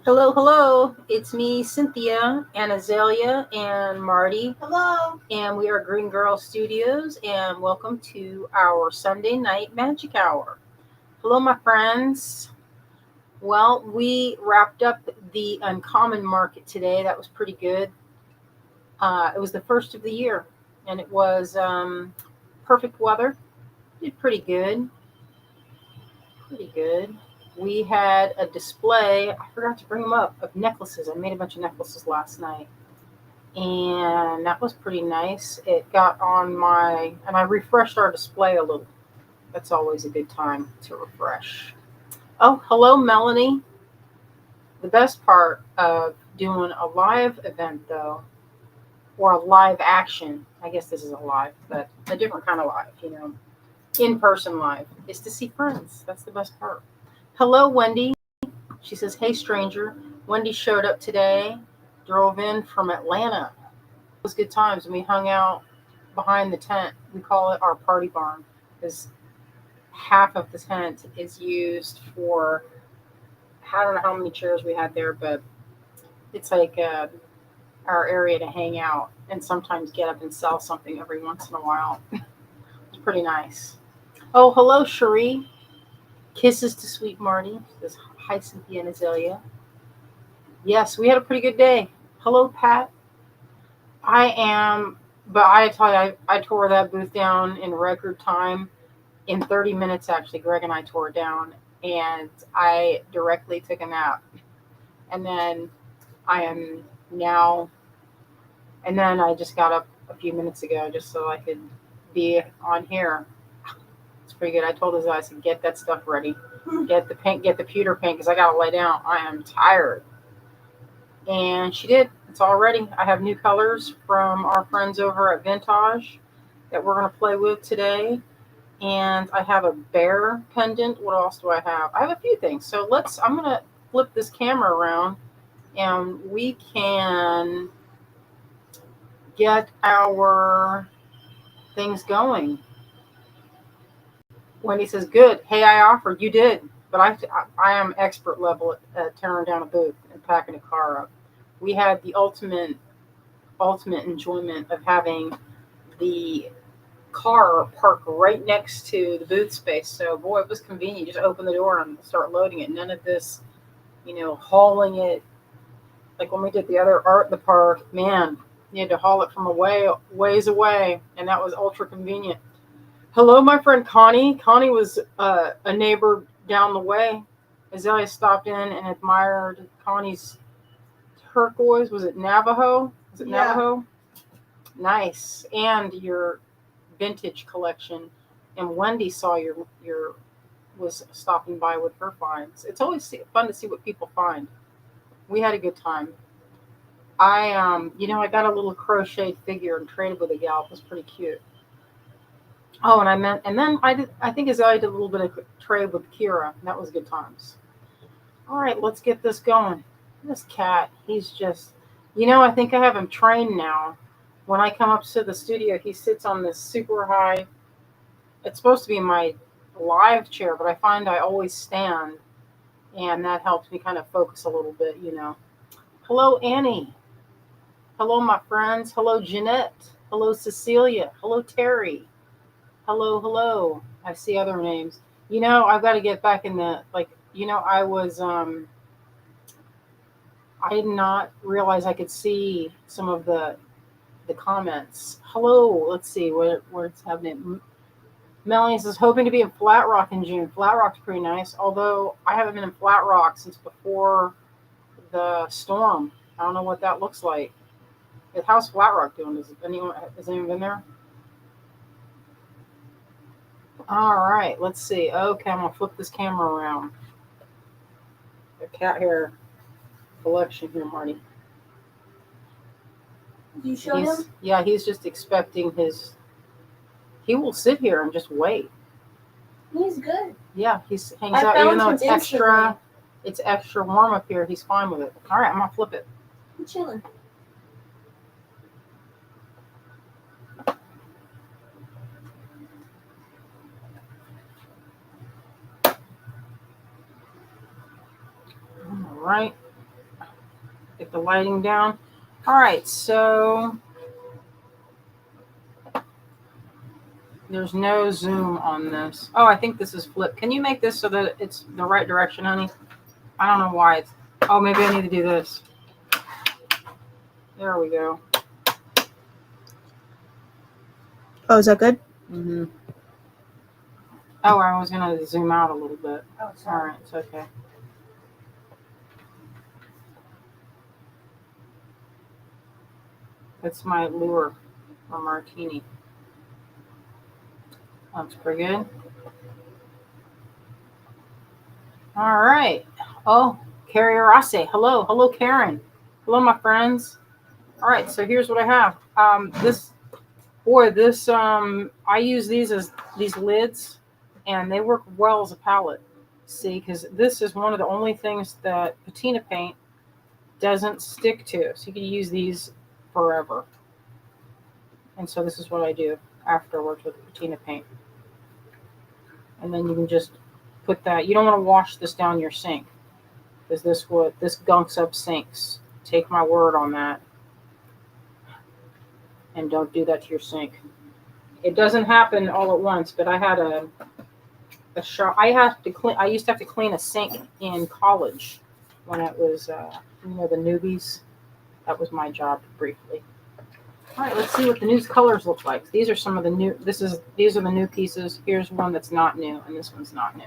Hello, hello. It's me, Cynthia, and Azalea, and Marty. Hello. And we are Greengirlstudios, and welcome to our Sunday night magic hour. Hello, my friends. Well, we wrapped up the uncommon market today. That was pretty good. It was the first of the year, and it was perfect weather. Did pretty good. Pretty good. We had a display, I forgot to bring them up, of necklaces. I made a bunch of necklaces last night. And that was pretty nice. It got on and I refreshed our display a little. That's always a good time to refresh. Oh, hello, Melanie. The best part of doing a live event, though, or a live action, I guess this is a live, but a different kind of live, in person live, is to see friends. That's the best part. Hello, Wendy. She says, "Hey, stranger." Wendy showed up today, drove in from Atlanta. It was good times. And we hung out behind the tent. We call it our party barn because half of the tent is used for, I don't know how many chairs we had there, but it's like our area to hang out and sometimes get up and sell something every once in a while. It's pretty nice. Oh, hello, Cherie. Kisses to sweet Marty. She says, "Hi, Cynthia and Azalea." Yes, we had a pretty good day. Hello, Pat. I am, but I tell you, I tore that booth down in record time. In 30 minutes, actually, Greg and I tore it down, and I directly took a nap. And then I am now, and then I just got up a few minutes ago just so I could be on here. It's pretty good. I told his I said, "Get that stuff ready. Get the paint, get the pewter paint, because I got to lay down. I am tired." And she did. It's all ready. I have new colors from our friends over at Vintage that we're going to play with today. And I have a bear pendant. What else do I have? I have a few things. So I'm going to flip this camera around and we can get our things going. Wendy says, "Good. Hey, I offered. You did. But I am expert level at tearing down a booth and packing a car up. We had the ultimate enjoyment of having the car parked right next to the booth space. So boy, it was convenient. You just open the door and start loading it. None of this, hauling it. Like when we did the other art in the park, man, you had to haul it from ways away, and that was ultra convenient. Hello, my friend Connie. Connie was a neighbor down the way. Azalea stopped in and admired Connie's turquoise. Was it Navajo? Was it Navajo? Nice. And your vintage collection. And Wendy saw your was stopping by with her finds. It's always fun to see what people find. We had a good time. I got a little crocheted figure and traded with a gal. It was pretty cute. Oh, and then I think Azalea did a little bit of trade with Kira. And that was good times. All right, let's get this going. This cat, he's just, I think I have him trained now. When I come up to the studio, he sits on this super high. It's supposed to be my live chair, but I find I always stand, and that helps me kind of focus a little bit. Hello, Annie. Hello, my friends. Hello, Jeanette. Hello, Cecilia. Hello, Terry. Hello, hello. I see other names. I've got to get back in I did not realize I could see some of the comments. Hello, let's see what's happening. Melanie says, "Hoping to be in Flat Rock in June." Flat Rock's pretty nice, although I haven't been in Flat Rock since before the storm. I don't know what that looks like. How's Flat Rock doing? Has anyone been there? All right, let's see. Okay, I'm gonna flip this camera around. The cat hair collection here, Marty. Do you show him? Yeah, he's just expecting his. He will sit here and just wait. He's good. Yeah, he hangs out even though it's extra warm up here. He's fine with it. All right, I'm gonna flip it. I'm chilling. All right. Get the lighting down. All right, so there's no zoom on this. Oh, I think this is flipped. Can you make this so that it's the right direction, honey? I don't know why it's... Oh, maybe I need to do this. There we go. Oh, is that good? Mm-hmm. Oh, I was going to zoom out a little bit. Oh, All sorry. right, it's okay. That's my lure or martini. That's pretty good. All right. Oh, Carrie Arase. Hello. Hello, Karen. Hello, my friends. All right, so here's what I have. I use these as these lids, and they work well as a palette. See, because this is one of the only things that patina paint doesn't stick to. So you can use these forever. And so this is what I do afterwards with the patina paint. And then you can just put that. You don't want to wash this down your sink, because this gunks up sinks. Take my word on that. And don't do that to your sink. It doesn't happen all at once, but I had a shop. I used to have to clean a sink in college when it was, the newbies. That was my job briefly. All right, let's see what the new colors look like. These are some of the new. These are the new pieces. Here's one that's not new, and this one's not new.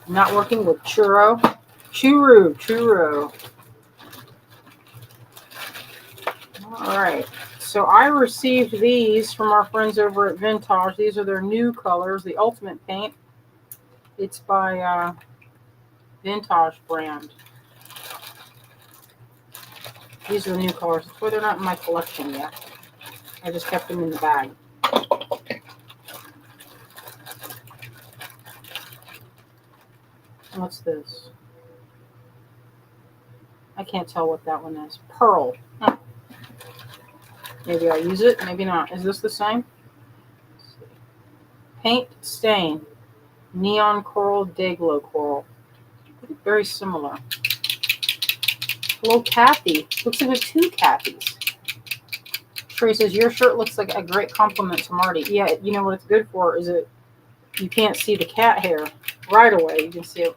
Not working with churro. All right. So I received these from our friends over at Vintage. These are their new colors, the Ultimate Paint. It's by Vintage brand. These are the new colors. That's why they're not in my collection yet. I just kept them in the bag. What's this? I can't tell what that one is. Pearl. Huh. Maybe I'll use it, maybe not. Is this the same? Paint stain. Neon coral, Dayglow coral. Very similar. Hello, Kathy. Looks like we have two Kathys. Trey says, your shirt looks like a great compliment to Marty. Yeah, you know what it's good for is you can't see the cat hair right away. You can see it.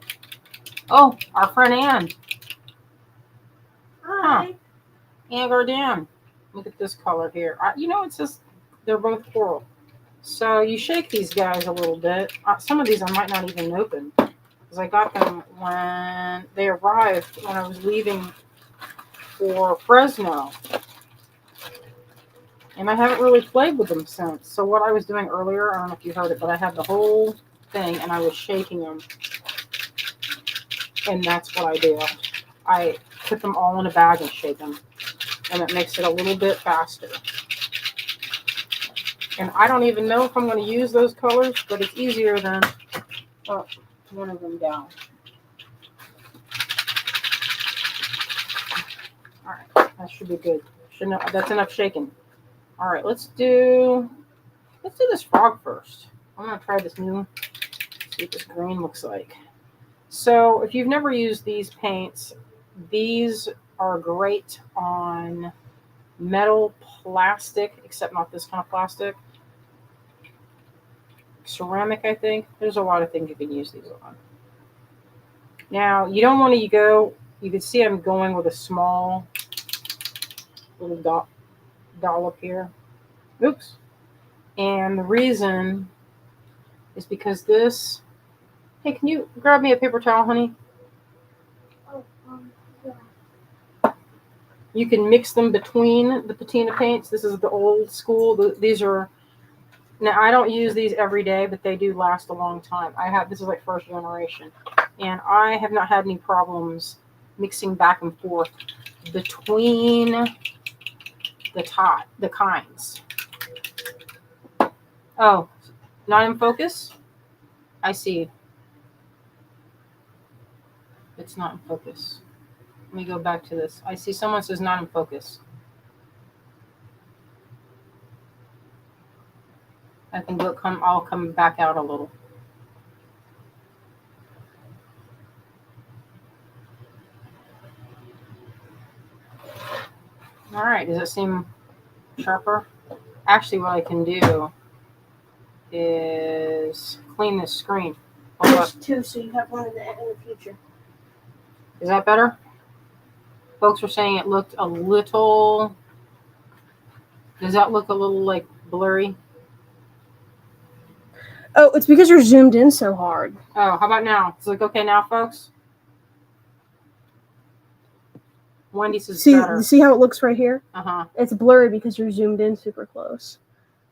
Oh, our friend Ann. Hi. Huh. Ann Gardan. Look at this color here. It's just, they're both coral. So you shake these guys a little bit. Some of these I might not even open, because I got them when they arrived when I was leaving for Fresno. And I haven't really played with them since. So what I was doing earlier, I don't know if you heard it, but I had the whole thing and I was shaking them. And that's what I do. I put them all in a bag and shake them. And it makes it a little bit faster. And I don't even know if I'm going to use those colors, but it's easier than one of them down. All right, that should be good. That's enough shaking. All right, let's do this frog first. I'm going to try this new, see what this green looks like. So if you've never used these paints, these are great on metal, plastic, except not this kind of plastic. Ceramic, I think. There's a lot of things you can use these on. Now, you don't want to go, you can see I'm going with a small little dollop here. Oops. And the reason is because this, hey, can you grab me a paper towel, honey? Oh, yeah. You can mix them between the patina paints. This is the old school. These are, now I don't use these every day, but they do last a long time. This is like first generation. And I have not had any problems mixing back and forth between the kinds. Oh, not in focus? I see. It's not in focus. Let me go back to this. I see someone says not in focus. I think I'll come back out a little. All right, does it seem sharper? Actually, what I can do is clean this screen. Hold up. There's two, so you have one in the future. Is that better? Folks were saying it looked a little... Does that look a little, like, blurry? Oh, it's because you're zoomed in so hard. Oh, how about now? Does it look okay now, folks? Wendy says better. See how it looks right here? Uh-huh. It's blurry because you're zoomed in super close.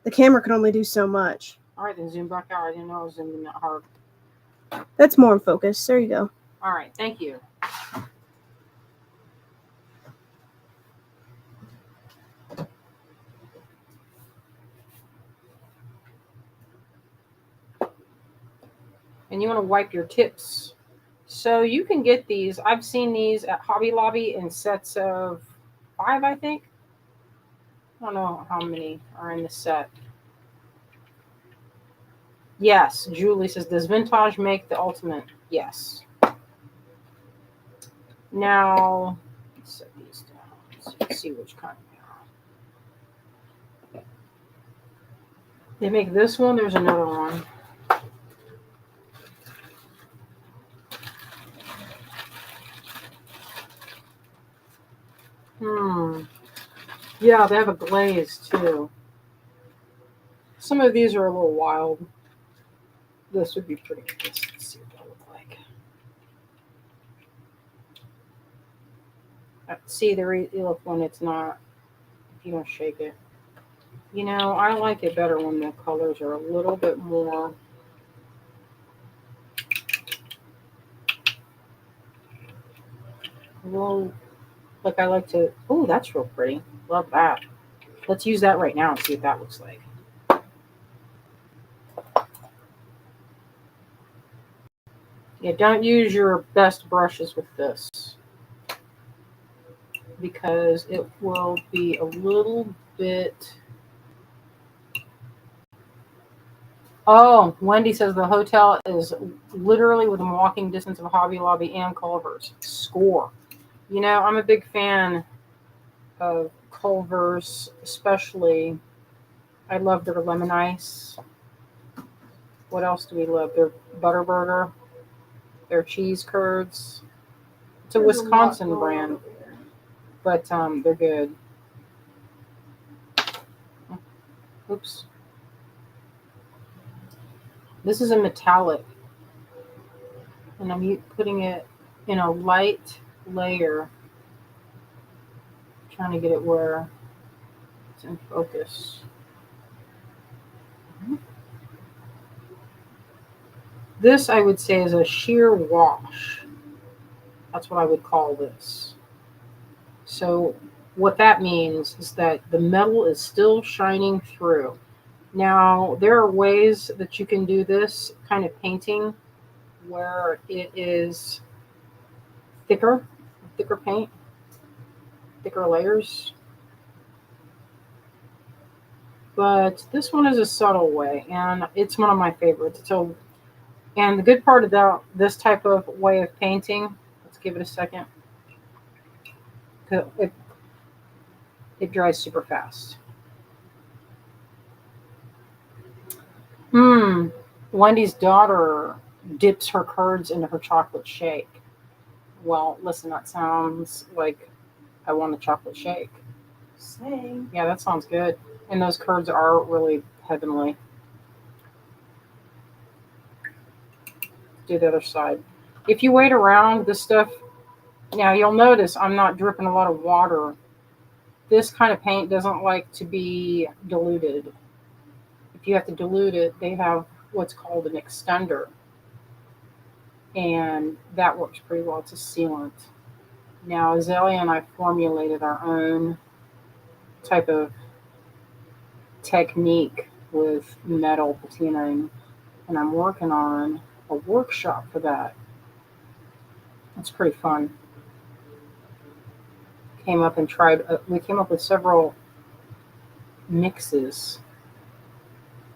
The camera can only do so much. All right, then zoom back out. I didn't know I was zooming that hard. That's more in focus. There you go. All right, thank you. And you want to wipe your tips. So you can get these. I've seen these at Hobby Lobby in sets of 5, I think. I don't know how many are in the set. Yes, Julie says, does Vintage make the ultimate? Yes. Now, let's set these down. Let's see which kind they are. They make this one. There's another one. Yeah, they have a glaze too. Some of these are a little wild. This would be pretty good. Let's see what that look like. See the look when it's not, if you don't shake it. You know, I like it better when the colors are a little bit more. Well, like I like to. Oh, that's real pretty. Love that. Let's use that right now and see what that looks like. Yeah, don't use your best brushes with this because it will be a little bit. Oh, Wendy says the hotel is literally within walking distance of Hobby Lobby and Culver's. Score. You know, I'm a big fan of Culver's, especially. I love their lemon ice. What else do we love? Their Butterburger, their cheese curds. It's a Wisconsin brand, but they're good. Oops. This is a metallic, and I'm putting it in a light layer, trying to get it where it's in focus. This, I would say, is a sheer wash. That's what I would call this. So what that means is that the metal is still shining through. Now, there are ways that you can do this kind of painting where it is thicker paint, thicker layers. But this one is a subtle way, and it's one of my favorites. So, and the good part about this type of way of painting, let's give it a second. It dries super fast. Wendy's daughter dips her curds into her chocolate shake. Well, listen, that sounds like I want a chocolate shake. Same. Yeah, that sounds good. And those curds are really heavenly. Do the other side. If you wait around this stuff, now you'll notice I'm not dripping a lot of water. This kind of paint doesn't like to be diluted. If you have to dilute it, they have what's called an extender. And that works pretty well. It's a sealant. Now, Azalea and I formulated our own type of technique with metal patinaing, and I'm working on a workshop for that. It's pretty fun. We came up with several mixes,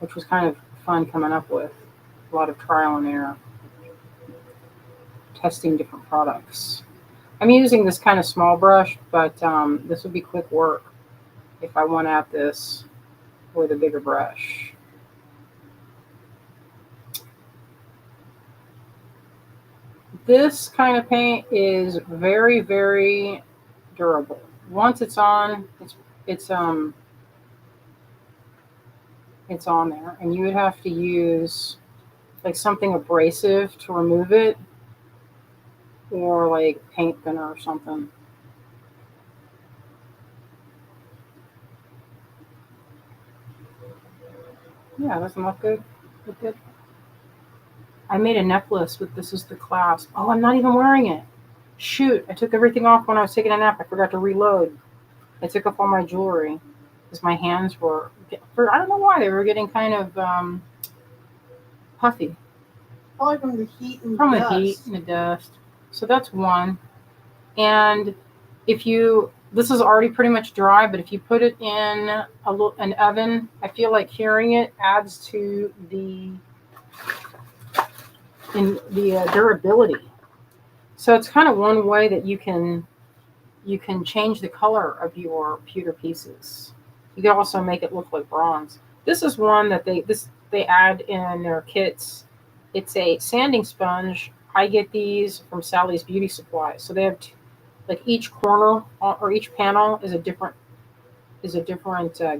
which was kind of fun coming up with. A lot of trial and error, testing different products. I'm using this kind of small brush, but this would be quick work if I went at this with a bigger brush. This kind of paint is very, very durable. Once it's on, it's um it's on there, and you would have to use like something abrasive to remove it, or like paint thinner or something. Yeah, doesn't look good. Look good. I made a necklace with this as the clasp. Oh, I'm not even wearing it. Shoot, I took everything off when I was taking a nap. I forgot to reload. I took off all my jewelry because my hands were, I don't know why, they were getting kind of puffy. Probably from the heat and From the the dust. heat and the dust. So that's one. And if you, this is already pretty much dry, but if you put it in an oven, I feel like curing it adds to the durability. So it's kind of one way that you can change the color of your pewter pieces. You can also make it look like bronze. This is one that they add in their kits. It's a sanding sponge. I get these from Sally's Beauty Supply. So they have like each corner or each panel is a different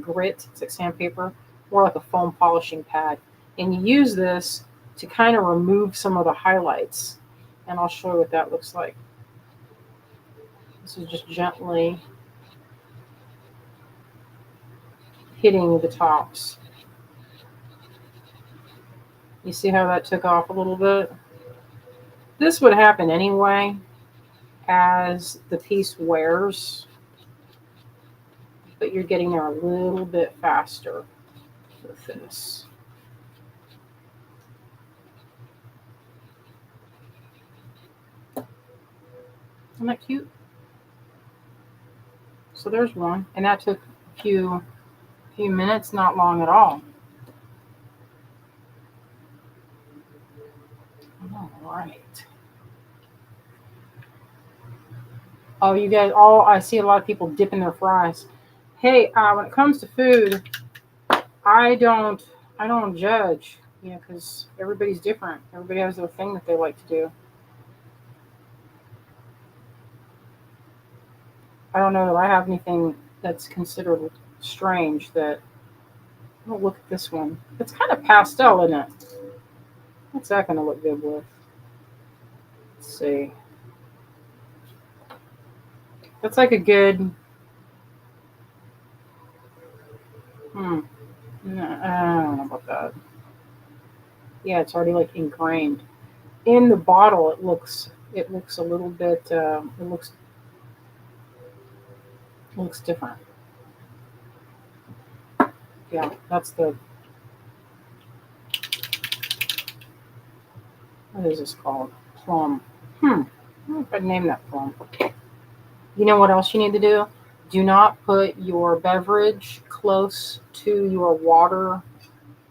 grit. It's like sandpaper, more like a foam polishing pad. And you use this to kind of remove some of the highlights. And I'll show you what that looks like. This is just gently hitting the tops. You see how that took off a little bit? This would happen anyway as the piece wears, but you're getting there a little bit faster with this. Isn't that cute? So there's one, and that took a few minutes, not long at all. All right. Oh, you guys, I see a lot of people dipping their fries. Hey, when it comes to food, I don't judge, because everybody's different. Everybody has their thing that they like to do. I don't know that I have anything that's considered strange. Oh, look at this one. It's kind of pastel, isn't it? What's that going to look good with? Let's see. That's like a good. No, I don't know about that. Yeah, it's already like ingrained. In the bottle, it looks a little bit. Looks different. Yeah, that's the. What is this called? Plum. I don't know if I'd name that plum. You know what else you need to do? Do not put your beverage close to your water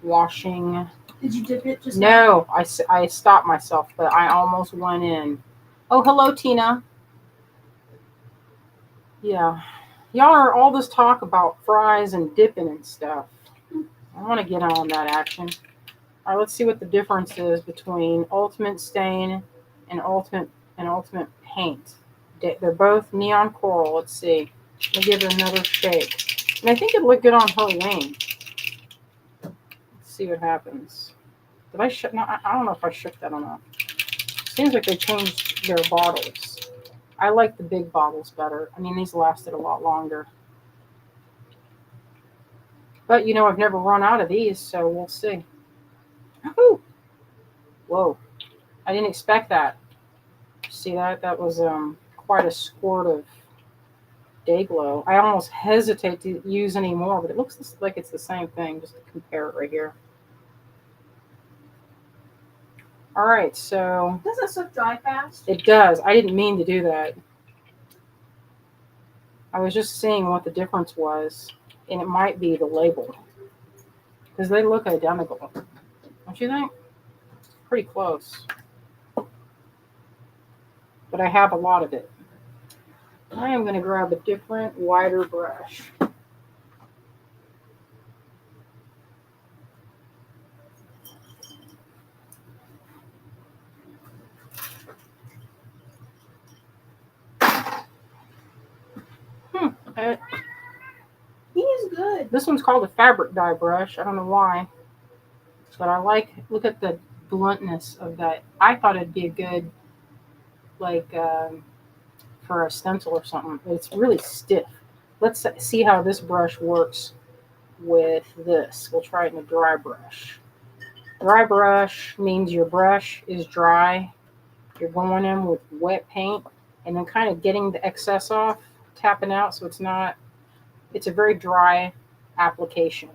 washing. Did you dip it just now? No, I stopped myself, but I almost went in. Oh, hello, Tina. Yeah. Y'all are all this talk about fries and dipping and stuff. I want to get on that action. All right, let's see what the difference is between Ultimate Stain and Ultimate Paint. They're both neon coral. Let's see. Let me give it another shake. And I think it looked good on Halloween. Let's see what happens. Did I shook? No, I don't know if I shook that or not. Seems like they changed their bottles. I like the big bottles better. I mean, these lasted a lot longer. But I've never run out of these, so we'll see. Woo! Whoa! I didn't expect that. See that? That was quite a squirt of day glow. I almost hesitate to use any more, but it looks like it's the same thing. Just to compare it right here. All right, so Does that stuff dry fast? it does. I didn't mean to do that. I was just seeing what the difference was, and it might be the label because they look identical. Don't you think? Pretty close. But I have a lot of it. I am going to grab a different, wider brush. Uh, He is good. This one's called a fabric dye brush. I don't know why, but I like, look at the bluntness of that. I thought it'd be a good, like, for a stencil or something. But it's really stiff. Let's see how this brush works with this. We'll try it in a dry brush. Dry brush means your brush is dry. You're going in with wet paint and then kind of getting the excess off, tapping out so it's a very dry application.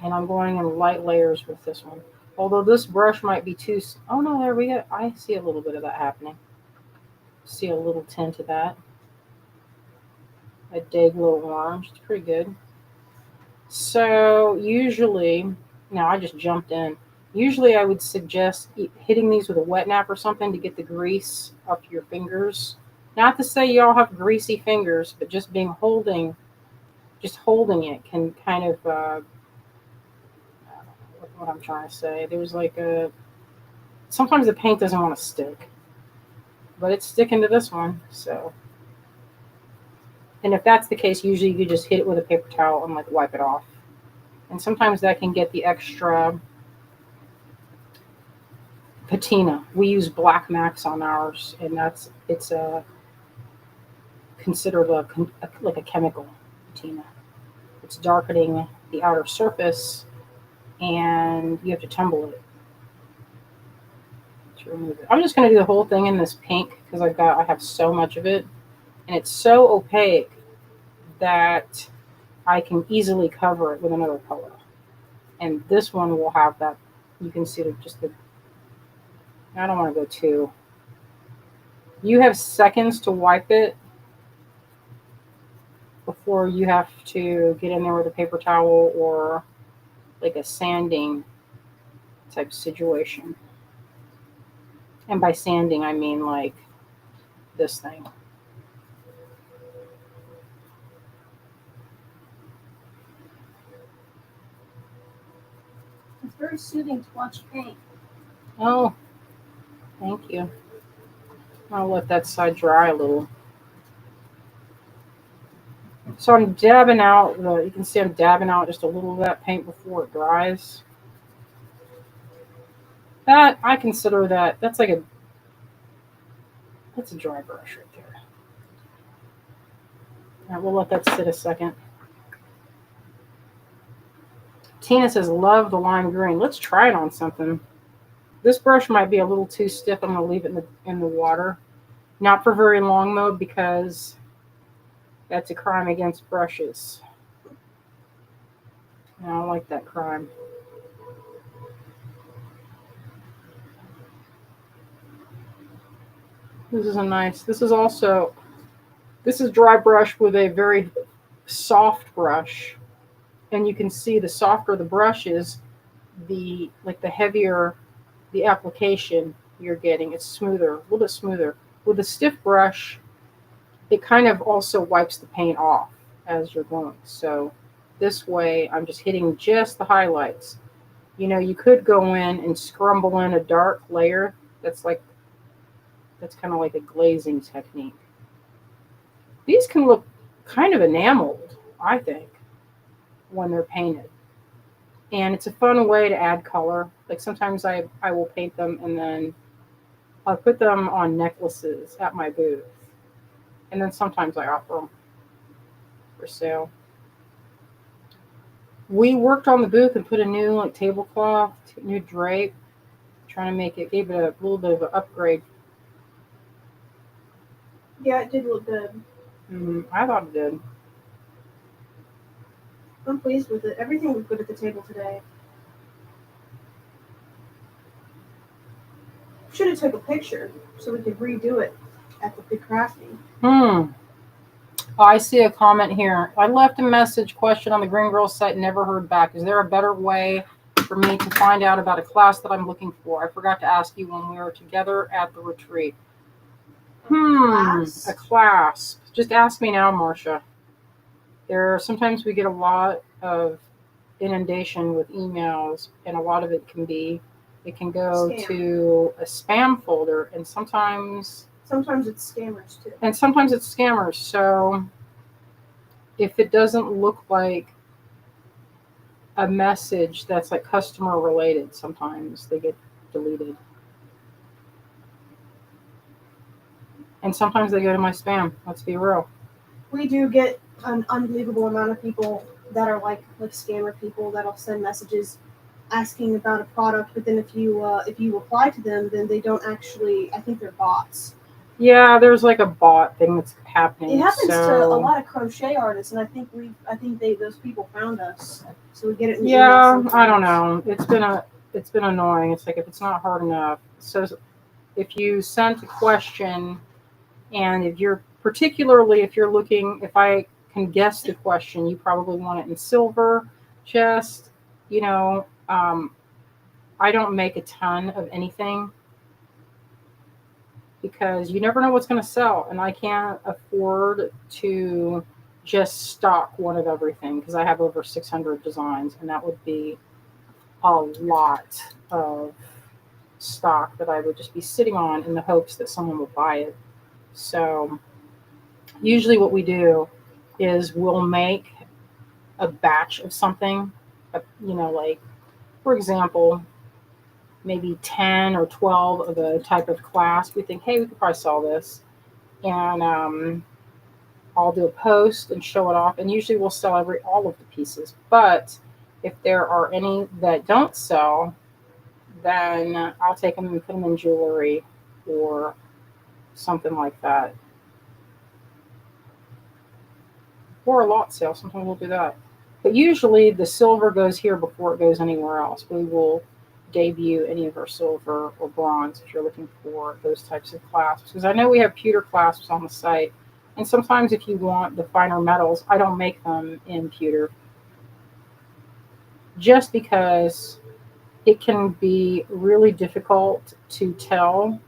And I'm going in light layers with this one. Although this brush might be too, oh no, there we go. I see a little bit of that happening. See a little tint of that. A Dayglow orange, it's pretty good. So usually, now I just jumped in. Usually I would suggest hitting these with a wet nap or something to get the grease off your fingers. Not to say you all have greasy fingers, but just holding it can kind of, what I'm trying to say. There's like sometimes the paint doesn't want to stick, but it's sticking to this one, so. And if that's the case, usually you just hit it with a paper towel and like wipe it off. And sometimes that can get the extra patina. We use Black Max on ours, and it's considered like a chemical patina. It's darkening the outer surface, and you have to tumble it to remove it. I'm just going to do the whole thing in this pink because I have so much of it, and it's so opaque that I can easily cover it with another color. And this one will have that. You can see I don't want to go too. You have seconds to wipe it before you have to get in there with a paper towel or like a sanding type situation. And by sanding, I mean like this thing. It's very soothing to watch paint. Oh, thank you. I'll let that side dry a little. So I'm dabbing out, you can see I'm dabbing out just a little of that paint before it dries. That, I consider that's a dry brush right there. All right, we'll let that sit a second. Tina says, love the lime green. Let's try it on something. This brush might be a little too stiff. I'm going to leave it in the water. Not for very long, though, because that's a crime against brushes. I don't like that crime. This is dry brush with a very soft brush. And you can see the softer the brush is, the heavier the application you're getting. It's smoother, a little bit smoother. With a stiff brush, it kind of also wipes the paint off as you're going. So this way, I'm just hitting just the highlights. You could go in and scrumble in a dark layer. That's kind of like a glazing technique. These can look kind of enameled, I think, when they're painted. And it's a fun way to add color. Like sometimes I will paint them and then I'll put them on necklaces at my booth. And then sometimes I offer them for sale. We worked on the booth and put a new tablecloth, new drape, trying to gave it a little bit of an upgrade. Yeah, it did look good. I thought it did. I'm pleased with it. Everything was good at the table today. Should have took a picture so we could redo it at the big crafting. Oh, I see a comment here. I left a message question on the Green Girls site, never heard back. Is there a better way for me to find out about a class that I'm looking for? I forgot to ask you when we were together at the retreat. Class? A clasp. Just ask me now, Marcia. Sometimes we get a lot of inundation with emails, and a lot of it can go Spam. to a spam folder, and sometimes it's scammers too. scammers. So if it doesn't look like a message that's like customer related, sometimes they get deleted. And sometimes they go to my spam. Let's be real. We do get an unbelievable amount of people that are like scammer people that'll send messages asking about a product, but then if you reply to them, then they don't actually. I think they're bots. Yeah, there's like a bot thing that's happening. It happens to a lot of crochet artists, and I think those people found us, so we get it. Yeah, I don't know. It's been annoying. It's like if it's not hard enough. So if you sent a question, and if you're looking, if I can guess the question, you probably want it in silver. Just you know, I don't make a ton of anything because you never know what's going to sell, and I can't afford to just stock one of everything because I have over 600 designs, and that would be a lot of stock that I would just be sitting on in the hopes that someone will buy it. So usually what we do is we'll make a batch of something, like for example, maybe 10 or 12 of a type of class. We think, hey, we could probably sell this. And I'll do a post and show it off. And usually we'll sell all of the pieces. But if there are any that don't sell, then I'll take them and put them in jewelry or something like that. Or a lot sale. Sometimes we'll do that. But usually the silver goes here before it goes anywhere else. We will debut any of our silver or bronze if you're looking for those types of clasps. Because I know we have pewter clasps on the site. And sometimes if you want the finer metals, I don't make them in pewter. Just because it can be really difficult to tell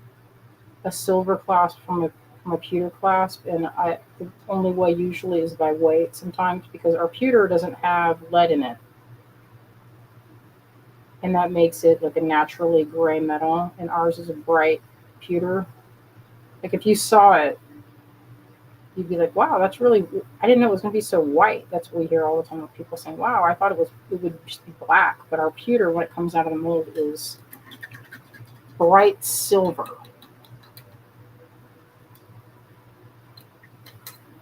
a silver clasp from a pewter clasp, and the only way usually is by weight sometimes because our pewter doesn't have lead in it, and that makes it like a naturally gray metal, and ours is a bright pewter. Like if you saw it, you'd be like, wow, that's really, I didn't know it was going to be so white. That's what we hear all the time with people saying, wow, I thought it would just be black, but our pewter when it comes out of the mold is bright silver.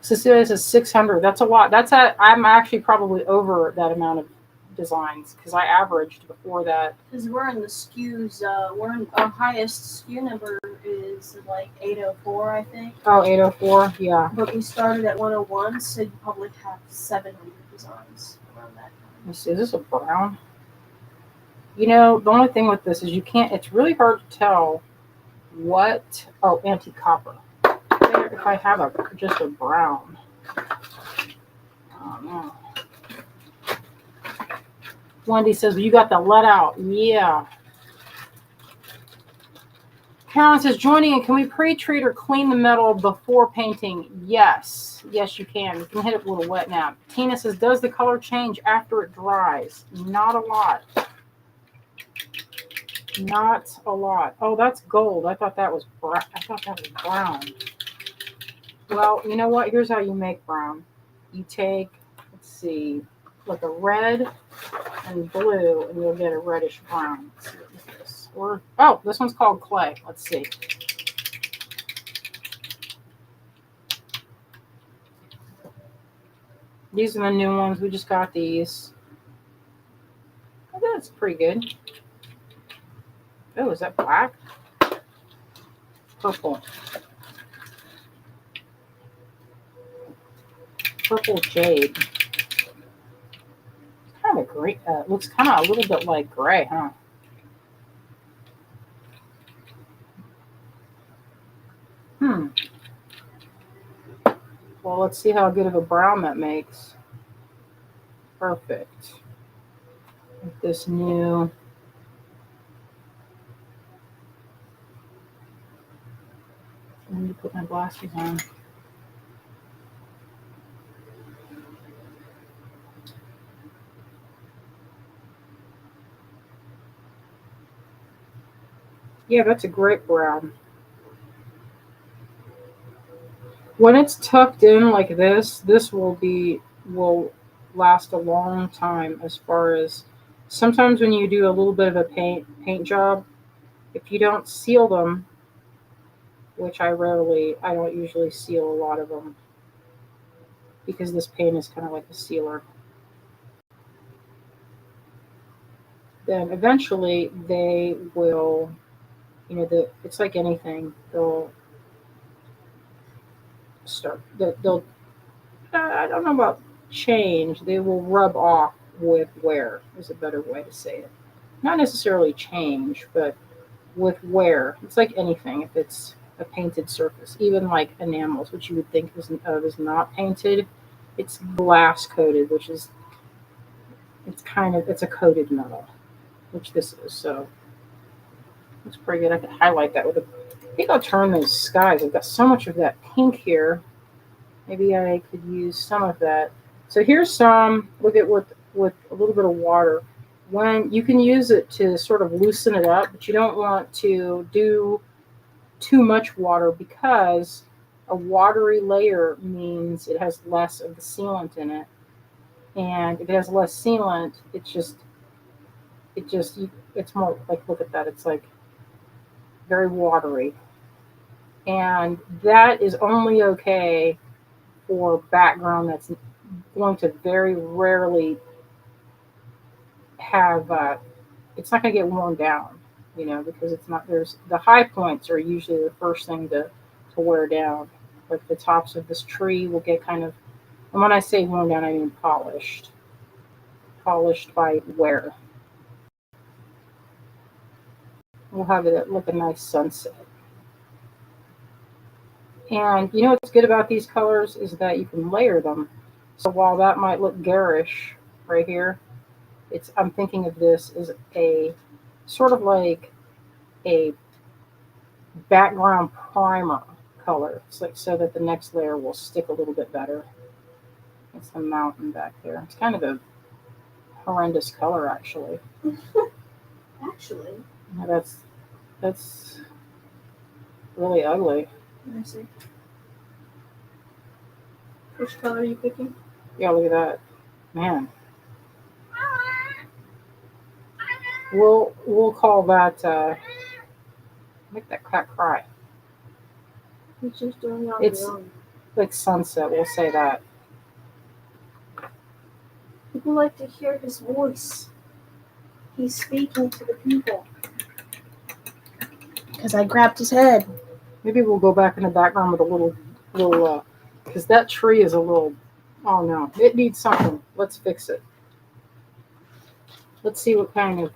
Cecilia says 600. That's a lot. I'm actually probably over that amount of designs because I averaged before that. Because we're in the SKUs, our highest SKU number is like 804, I think. Oh, 804, yeah. But we started at 101, so you probably have 700 designs around that time. Let me see, is this a brown? The only thing with this is it's really hard to tell anti-copper. If I have just a brown. Oh no. Wendy says, well, you got the lead out. Yeah. Carolyn says, joining in, can we pre-treat or clean the metal before painting? Yes. Yes, you can. You can hit it with a wet nap. Tina says, does the color change after it dries? Not a lot. Not a lot. Oh, that's gold. I thought that was brown. Well, you know what? Here's how you make brown. You take, let's see, like a red and blue, and you'll get a reddish brown. Let's see what this is. This one's called clay. Let's see. These are the new ones. We just got these. Oh, that's pretty good. Oh, is that black? Purple. Purple jade. Kind of gray. Looks kind of a little bit like gray, huh? Well, let's see how good of a brown that makes. Perfect. With this new need to put my glasses on. Yeah, that's a great brown. When it's tucked in like this will last a long time. As far as sometimes when you do a little bit of a paint job, if you don't seal them, which I don't usually seal a lot of them because this paint is kind of like a sealer. Then eventually they will, it's like anything. They'll start. They'll I don't know about change. They will rub off with wear. Is a better way to say it. Not necessarily change, but with wear. It's like anything. If it's a painted surface, even like enamels, which you would think is not painted, it's glass coated, which is it's a coated metal, which this is. So it's pretty good. I could highlight that with a. I think I'll turn those skies. I've got so much of that pink here. Maybe I could use some of that. So here's some. Look at with a little bit of water. When you can use it to sort of loosen it up, but you don't want to do too much water because a watery layer means it has less of the sealant in it. And if it has less sealant, it's more like, look at that. It's like very watery. And that is only okay for background that's going to very rarely have, it's not going to get worn down, because it's not, there's the high points are usually the first thing to wear down. Like the tops of this tree will get kind of, and when I say worn down, I mean polished by wear. We'll have it look a nice sunset. And what's good about these colors is that you can layer them. So while that might look garish right here, I'm thinking of this as a sort of like a background primer color. It's like so that the next layer will stick a little bit better. It's the mountain back there. It's kind of a horrendous color actually. Actually. Yeah, that's really ugly. I see. Which color are you picking? Yeah, look at that. Man. We'll call that make that cat cry. He's just doing on It's his own. like sunset, we'll say that. People like to hear his voice. He's speaking to the people. Because I grabbed his head. Maybe we'll go back in the background with a little because that tree is a little, oh no, it needs something. Let's fix it. Let's see what kind of,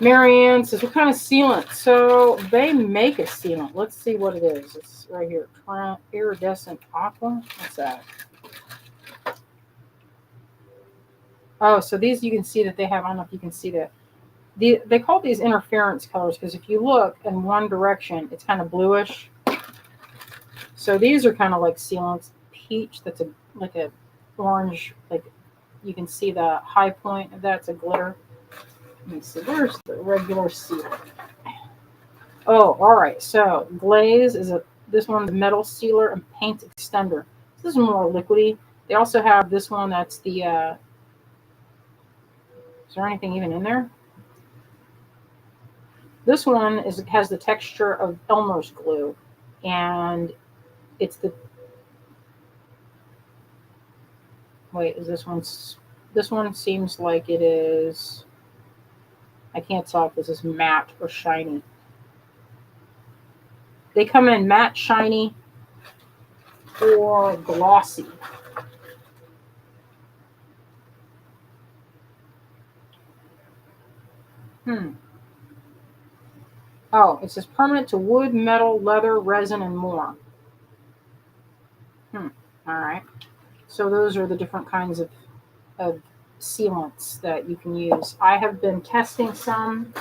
Marianne says, what kind of sealant? So they make a sealant. Let's see what it is. It's right here. Iridescent aqua. What's that? Oh, so these you can see that they have, I don't know if you can see that. They call these interference colors because if you look in one direction, it's kind of bluish. So these are kind of like sealants. Peach, that's like a orange, like you can see the high point of that's a glitter. Let me see, where's the regular sealer? Oh, all right. So glaze is this one's metal sealer and paint extender. This is more liquidy. They also have this one that's the. Is there anything even in there? This one has the texture of Elmer's glue, and it's the. Wait, is this one's? This one seems like it is. I can't tell if this is matte or shiny. They come in matte, shiny, or glossy. Oh, it says permanent to wood, metal, leather, resin, and more. All right. So those are the different kinds of sealants that you can use. I have been testing some,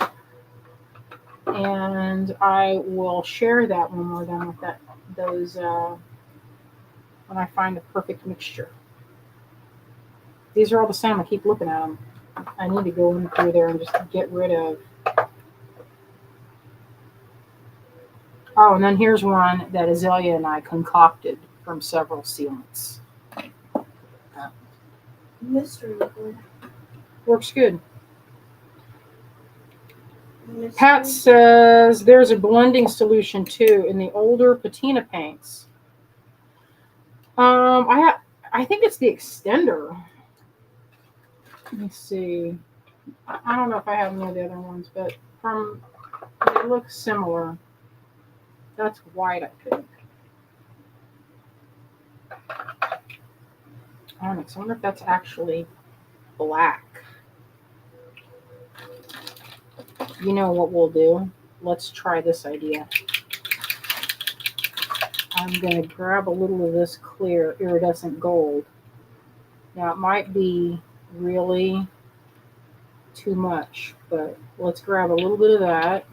and I will share that when we're done with that those when I find the perfect mixture. These are all the same. I keep looking at them. I need to go in through there and just get rid of. Oh, and then here's one that Azalea and I concocted from several sealants. Mystery liquid. Works good. Mystery. Pat says there's a blending solution too in the older patina paints. I think it's the extender. Let me see. I don't know if I have any of the other ones, but from they look similar. That's white, I think. Onyx. I wonder if that's actually black. You know what we'll do? Let's try this idea. I'm going to grab a little of this clear iridescent gold. Now, it might be really too much, but let's grab a little bit of that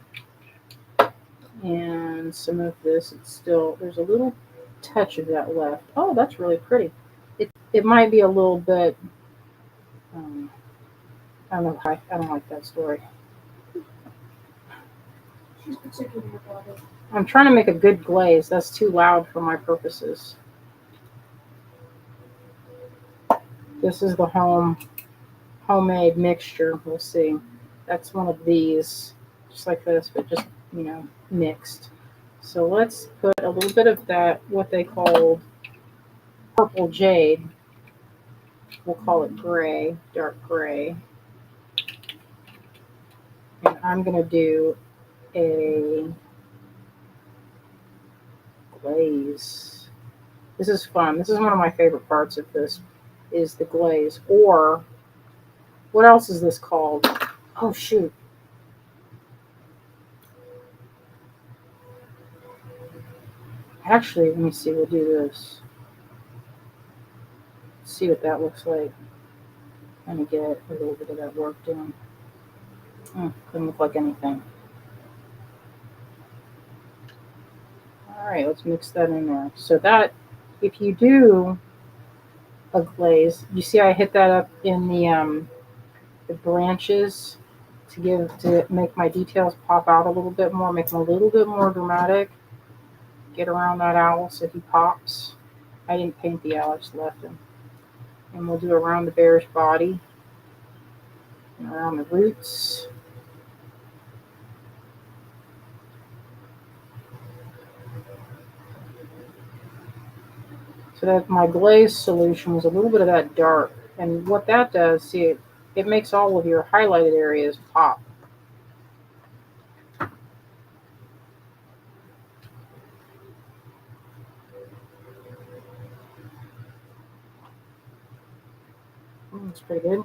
and some of this. It's still, there's a little touch of that left. Oh, that's really pretty. It might be a little bit, I don't know, I don't like that story. She's particular about it. I'm trying to make a good glaze. That's too loud for my purposes. This is the homemade mixture. We'll see. That's one of these, just like this, but just, mixed. So let's put a little bit of that, what they called purple jade. We'll call it gray, dark gray. And I'm going to do a glaze. This is fun. This is one of my favorite parts of this, is the glaze. Or, what else is this called? Oh, shoot. Actually, let me see. We'll do this. See what that looks like. Let me get a little bit of that work done. Couldn't look like anything. All right, let's mix that in there. So that, if you do a glaze, you see I hit that up in the branches to make my details pop out a little bit more, make them a little bit more dramatic. Get around that owl so he pops. I didn't paint the owl, I just left him. And we'll do around the bear's body and around the roots. So that my glaze solution was a little bit of that dark. And what that does, see, it makes all of your highlighted areas pop. That's pretty good.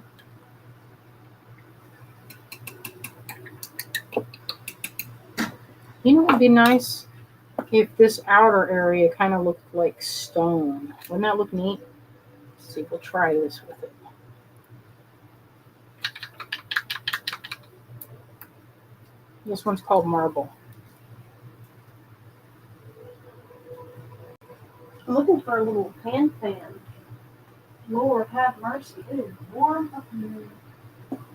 You know what would be nice? If this outer area kind of looked like stone. Wouldn't that look neat? Let's see, we'll try this with it. This one's called marble. I'm looking for a little pan fan. Lord have mercy. It is warm up in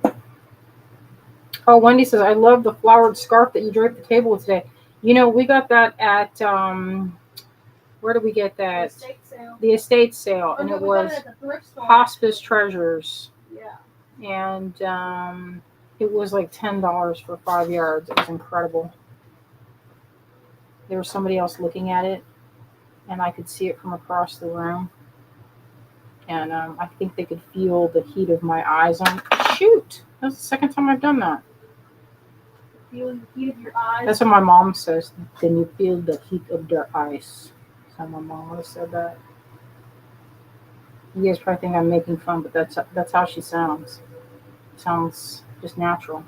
here. Oh, Wendy says, I love the flowered scarf that you draped the table with today. We got that at, where did we get that? The estate sale. The estate sale. Oh, And no, it we got was at the thrift store. Hospice Treasures. Yeah. And it was like $10 for 5 yards. It was incredible. There was somebody else looking at it, and I could see it from across the room. And I think they could feel the heat of my eyes on. Shoot! That's the second time I've done that. Feeling the heat of your eyes. That's what my mom says. Then you feel the heat of their eyes. So my mom would have said that. You guys probably think I'm making fun, but that's how she sounds. Sounds just natural.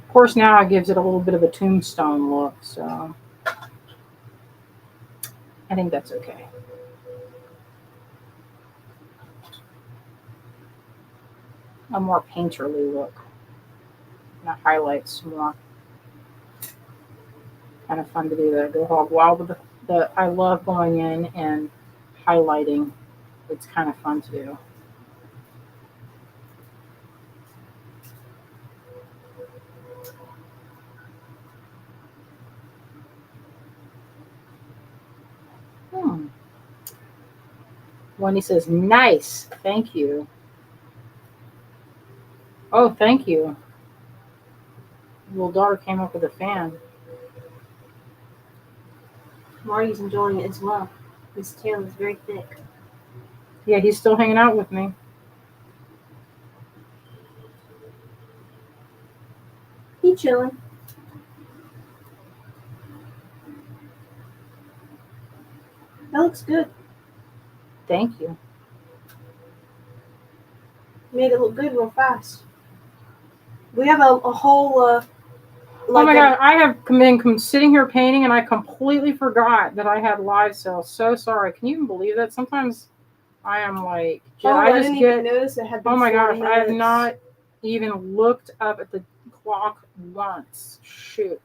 Of course, now it gives it a little bit of a tombstone look, so I think that's okay. a more painterly look. And it highlights more. Kind of fun to do that. Go hog wild with the. I love going in and highlighting. It's kind of fun to do. Hmm. Wendy says, "Nice, thank you." Oh, thank you. Little daughter came up with a fan. Marty's enjoying it as well. His tail is very thick. Yeah, he's still hanging out with me. He chilling. That looks good. Thank you. Made it look good real fast. We have a whole Oh my god, I have been sitting here painting and I completely forgot that I had live sales. So sorry. Can you even believe that? Sometimes I am like, I didn't even notice it had been oh my 40 gosh, I have minutes. not even looked up at the clock once. Shoot.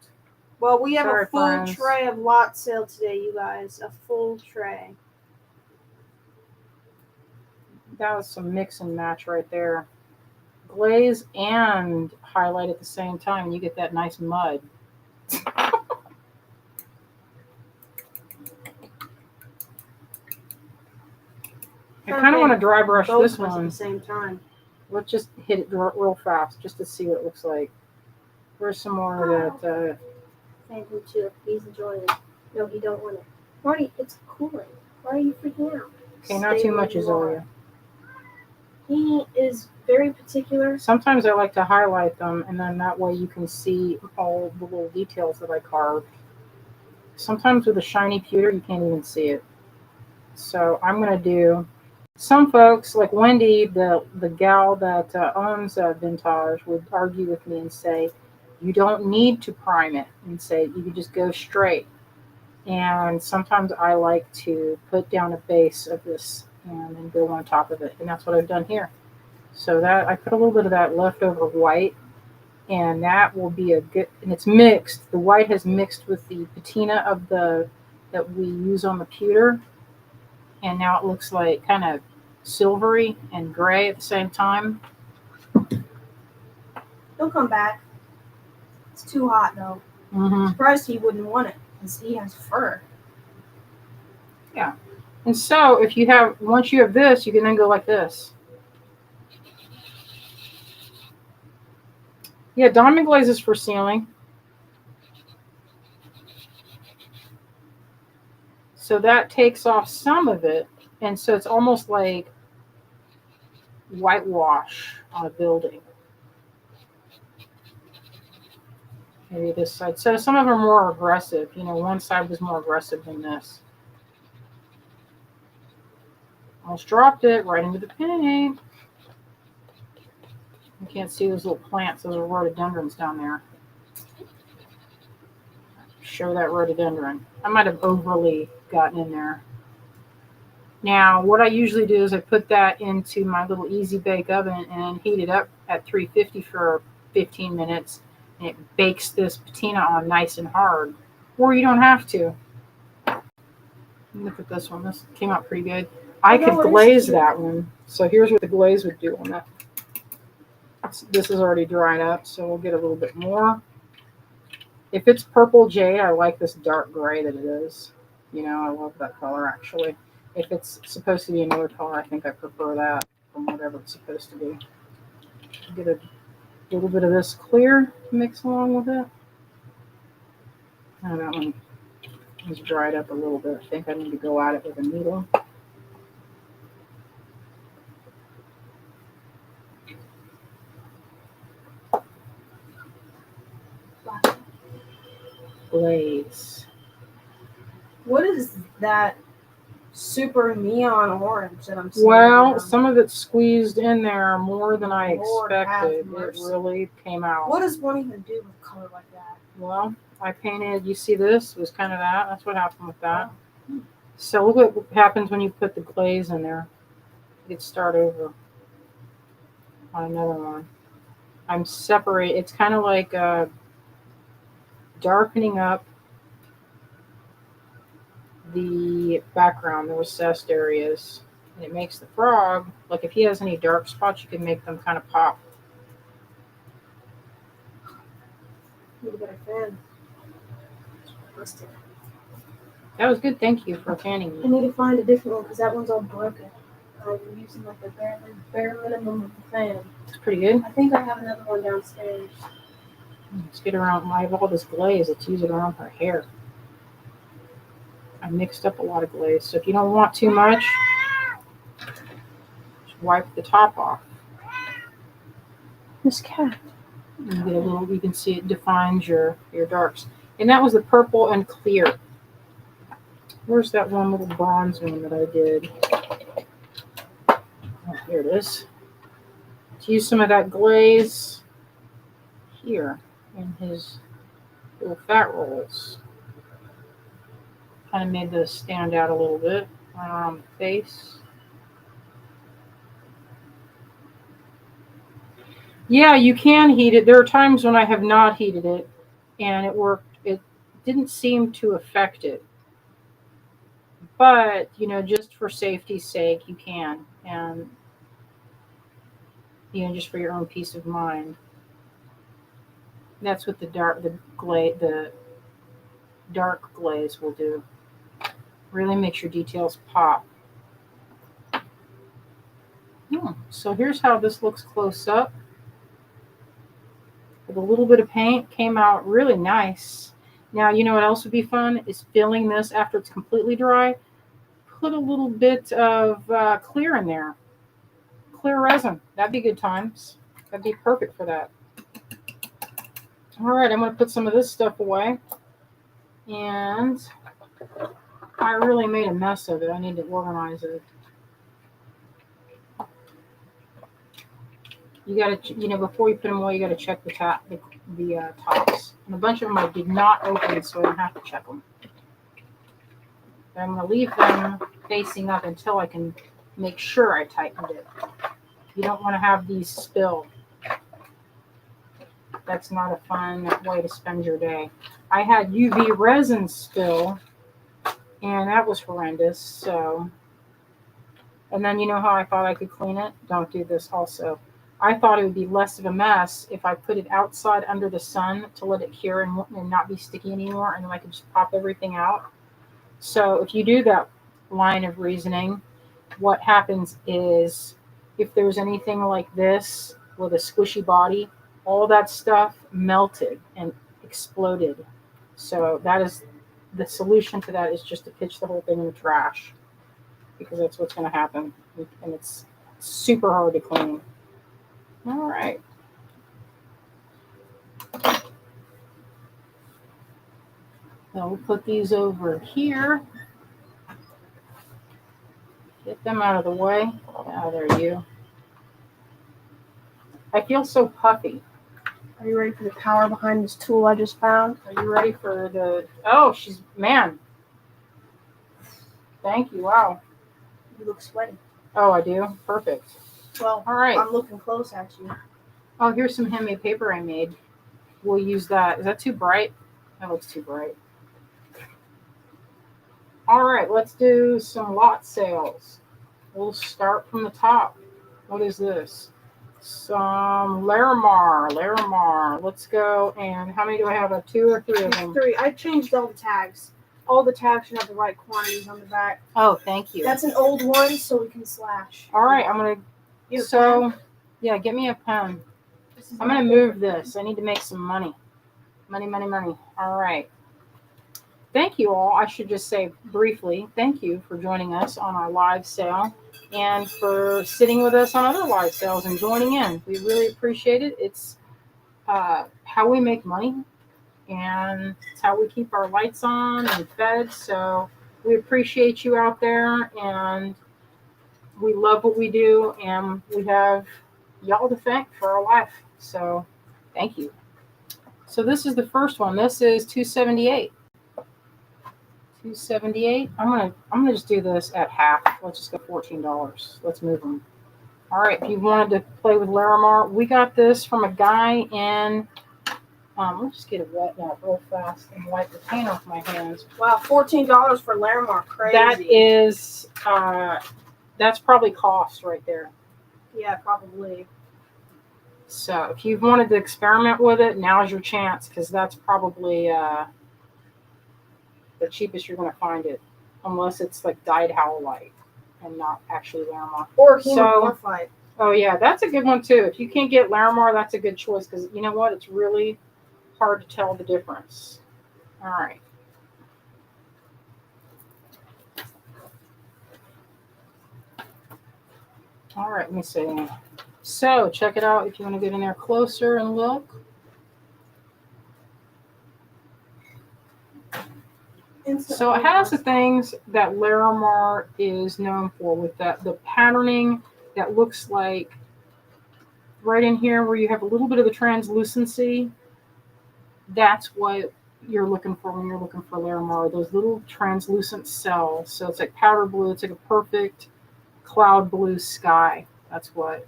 Well, we have Sorry, a full friends. tray of lot sale today, you guys. A full tray. That was some mix and match right there. Glaze and highlight at the same time, and you get that nice mud. I kind of want to dry brush this one at the same time. Let's just hit it real fast just to see what it looks like. Where's some more of that? Thank him too. He's enjoying it. No, he don't want it. Marty, it's cooling. Why are you freaking out? Okay, not too much, Azoria. He is very particular. Sometimes I like to highlight them, and then that way you can see all the little details that I carved. Sometimes with a shiny pewter, you can't even see it. So I'm going to do... Some folks, like Wendy, the gal that owns Vintage, would argue with me and say, you don't need to prime it, and say you can just go straight. And sometimes I like to put down a base of this and then go on top of it. And that's what I've done here. So that I put a little bit of that leftover white, and that will be a good, and it's mixed. The white has mixed with the patina of that we use on the pewter. And now it looks like kind of silvery and gray at the same time. He'll come back. It's too hot though. Mm-hmm. Surprised he wouldn't want it because he has fur. Yeah. And so once you have this, you can then go like this. Yeah, diamond glaze is for sealing. So that takes off some of it. And so it's almost like whitewash on a building. Maybe this side. So some of them are more aggressive. One side was more aggressive than this. Almost dropped it right into the paint. You can't see those little plants. Those are rhododendrons down there. Show that rhododendron. I might have overly gotten in there. Now, what I usually do is I put that into my little easy bake oven and heat it up at 350 for 15 minutes. And it bakes this patina on nice and hard. Or you don't have to. Look at this one. This came out pretty good. I could glaze that one. So here's what the glaze would do on that. This is already dried up, so we'll get a little bit more. If it's purple jade, I like this dark gray that it is. I love that color actually. If it's supposed to be another color, I think I prefer that from whatever it's supposed to be. Get a little bit of this clear to mix along with it. Oh, that one is dried up a little bit. I think I need to go at it with a needle. Glaze. What is that super neon orange that I'm seeing? Well, some of it's squeezed in there more than I expected. It really came out. What does one even do with color like that? Well, I painted, you see this was kind of that. That's what happened with that. Oh. So look what happens when you put the glaze in there. You start over. on another one. I'm separate. It's kind of like darkening up the background, the recessed areas. And it makes the frog, like if he has any dark spots, you can make them kind of pop. Need a better fan. Busted. That was good. Thank you for fanning I me. need to find a different one because that one's all broken. I'm using like the bare minimum of the fan. It's pretty good. I think I have another one downstairs. Let's get around. I have all this glaze. Let's use it around her hair. I mixed up a lot of glaze. So if you don't want too much, just wipe the top off. This cat. You get a little, you can see it defines your darks. And that was the purple and clear. Where's that one little bronze one that I did? Oh, here it is. Let's use some of that glaze here in his little fat rolls. Kind of made those stand out a little bit around the face. Yeah, you can heat it. There are times when I have not heated it and it worked. It didn't seem to affect it. But, just for safety's sake, you can. And, just for your own peace of mind. That's what the dark glaze will do. Really makes your details pop. So here's how this looks close up. With a little bit of paint, came out really nice. Now, you know what else would be fun is filling this after it's completely dry. Put a little bit of clear in there. Clear resin. That'd be good times. That'd be perfect for that. All right, I'm going to put some of this stuff away. And I really made a mess of it. I need to organize it. You got to, before you put them away, you got to check the tops. And a bunch of them I did not open, so I don't have to check them. But I'm going to leave them facing up until I can make sure I tightened it. You don't want to have these spill. That's not a fun way to spend your day. I had UV resin spill, and that was horrendous. So, and then you know how I thought I could clean it? Don't do this also. I thought it would be less of a mess if I put it outside under the sun to let it cure and not be sticky anymore, and then I could just pop everything out. So if you do that line of reasoning, what happens is if there's anything like this with a squishy body, all that stuff melted and exploded. So that is the solution to that is just to pitch the whole thing in the trash, because that's what's going to happen, and it's super hard to clean. All right. Now we'll put these over here. Get them out of the way. Oh, there you. I feel so puffy. Are you ready for the power behind this tool I just found? Are you ready for the... Oh, man. Thank you. Wow. You look sweaty. Oh, I do? Perfect. Well, all right. I'm looking close at you. Oh, here's some handmade paper I made. We'll use that. Is that too bright? That looks too bright. All right, let's do some lot sales. We'll start from the top. What is this? Some Larimar. Let's go. And how many do I have? 2 or 3 of them? 3. I changed all the tags. All the tags should have the right quantities on the back. Oh, thank you. That's an old one, so we can slash. All right, I'm going to... So, yeah, get me a pen. I'm going to move this. I need to make some money. Money. All right. Thank you all. I should just say briefly, thank you for joining us on our live sale and for sitting with us on other live sales and joining in. We really appreciate it. It's how we make money, and it's how we keep our lights on and fed. So we appreciate you out there, and we love what we do, and we have y'all to thank for our life. So thank you. So this is the first one. This is $278. $278. I'm gonna just do this at half. Let's just go $14. Let's move them. All right, if you wanted to play with Larimar, we got this from a guy in. Let's just get it wet now real fast and wipe the paint off my hands. Wow, $14 for Larimar. Crazy. That is, that's probably cost right there. Yeah, probably. So if you wanted to experiment with it, now's your chance because that's probably the cheapest you're going to find it, unless it's like dyed howlite and not actually Larimar. Or So- hemorrhapite. Oh yeah, that's a good one too. If you can't get Larimar, that's a good choice because you know what? It's really hard to tell the difference. All right. All right, let me see. So check it out if you want to get in there closer and look. So it has the things that Larimar is known for with that the patterning that looks like right in here where you have a little bit of the translucency. That's what you're looking for when you're looking for Larimar, those little translucent cells. So it's like powder blue. It's like a perfect cloud blue sky. That's what.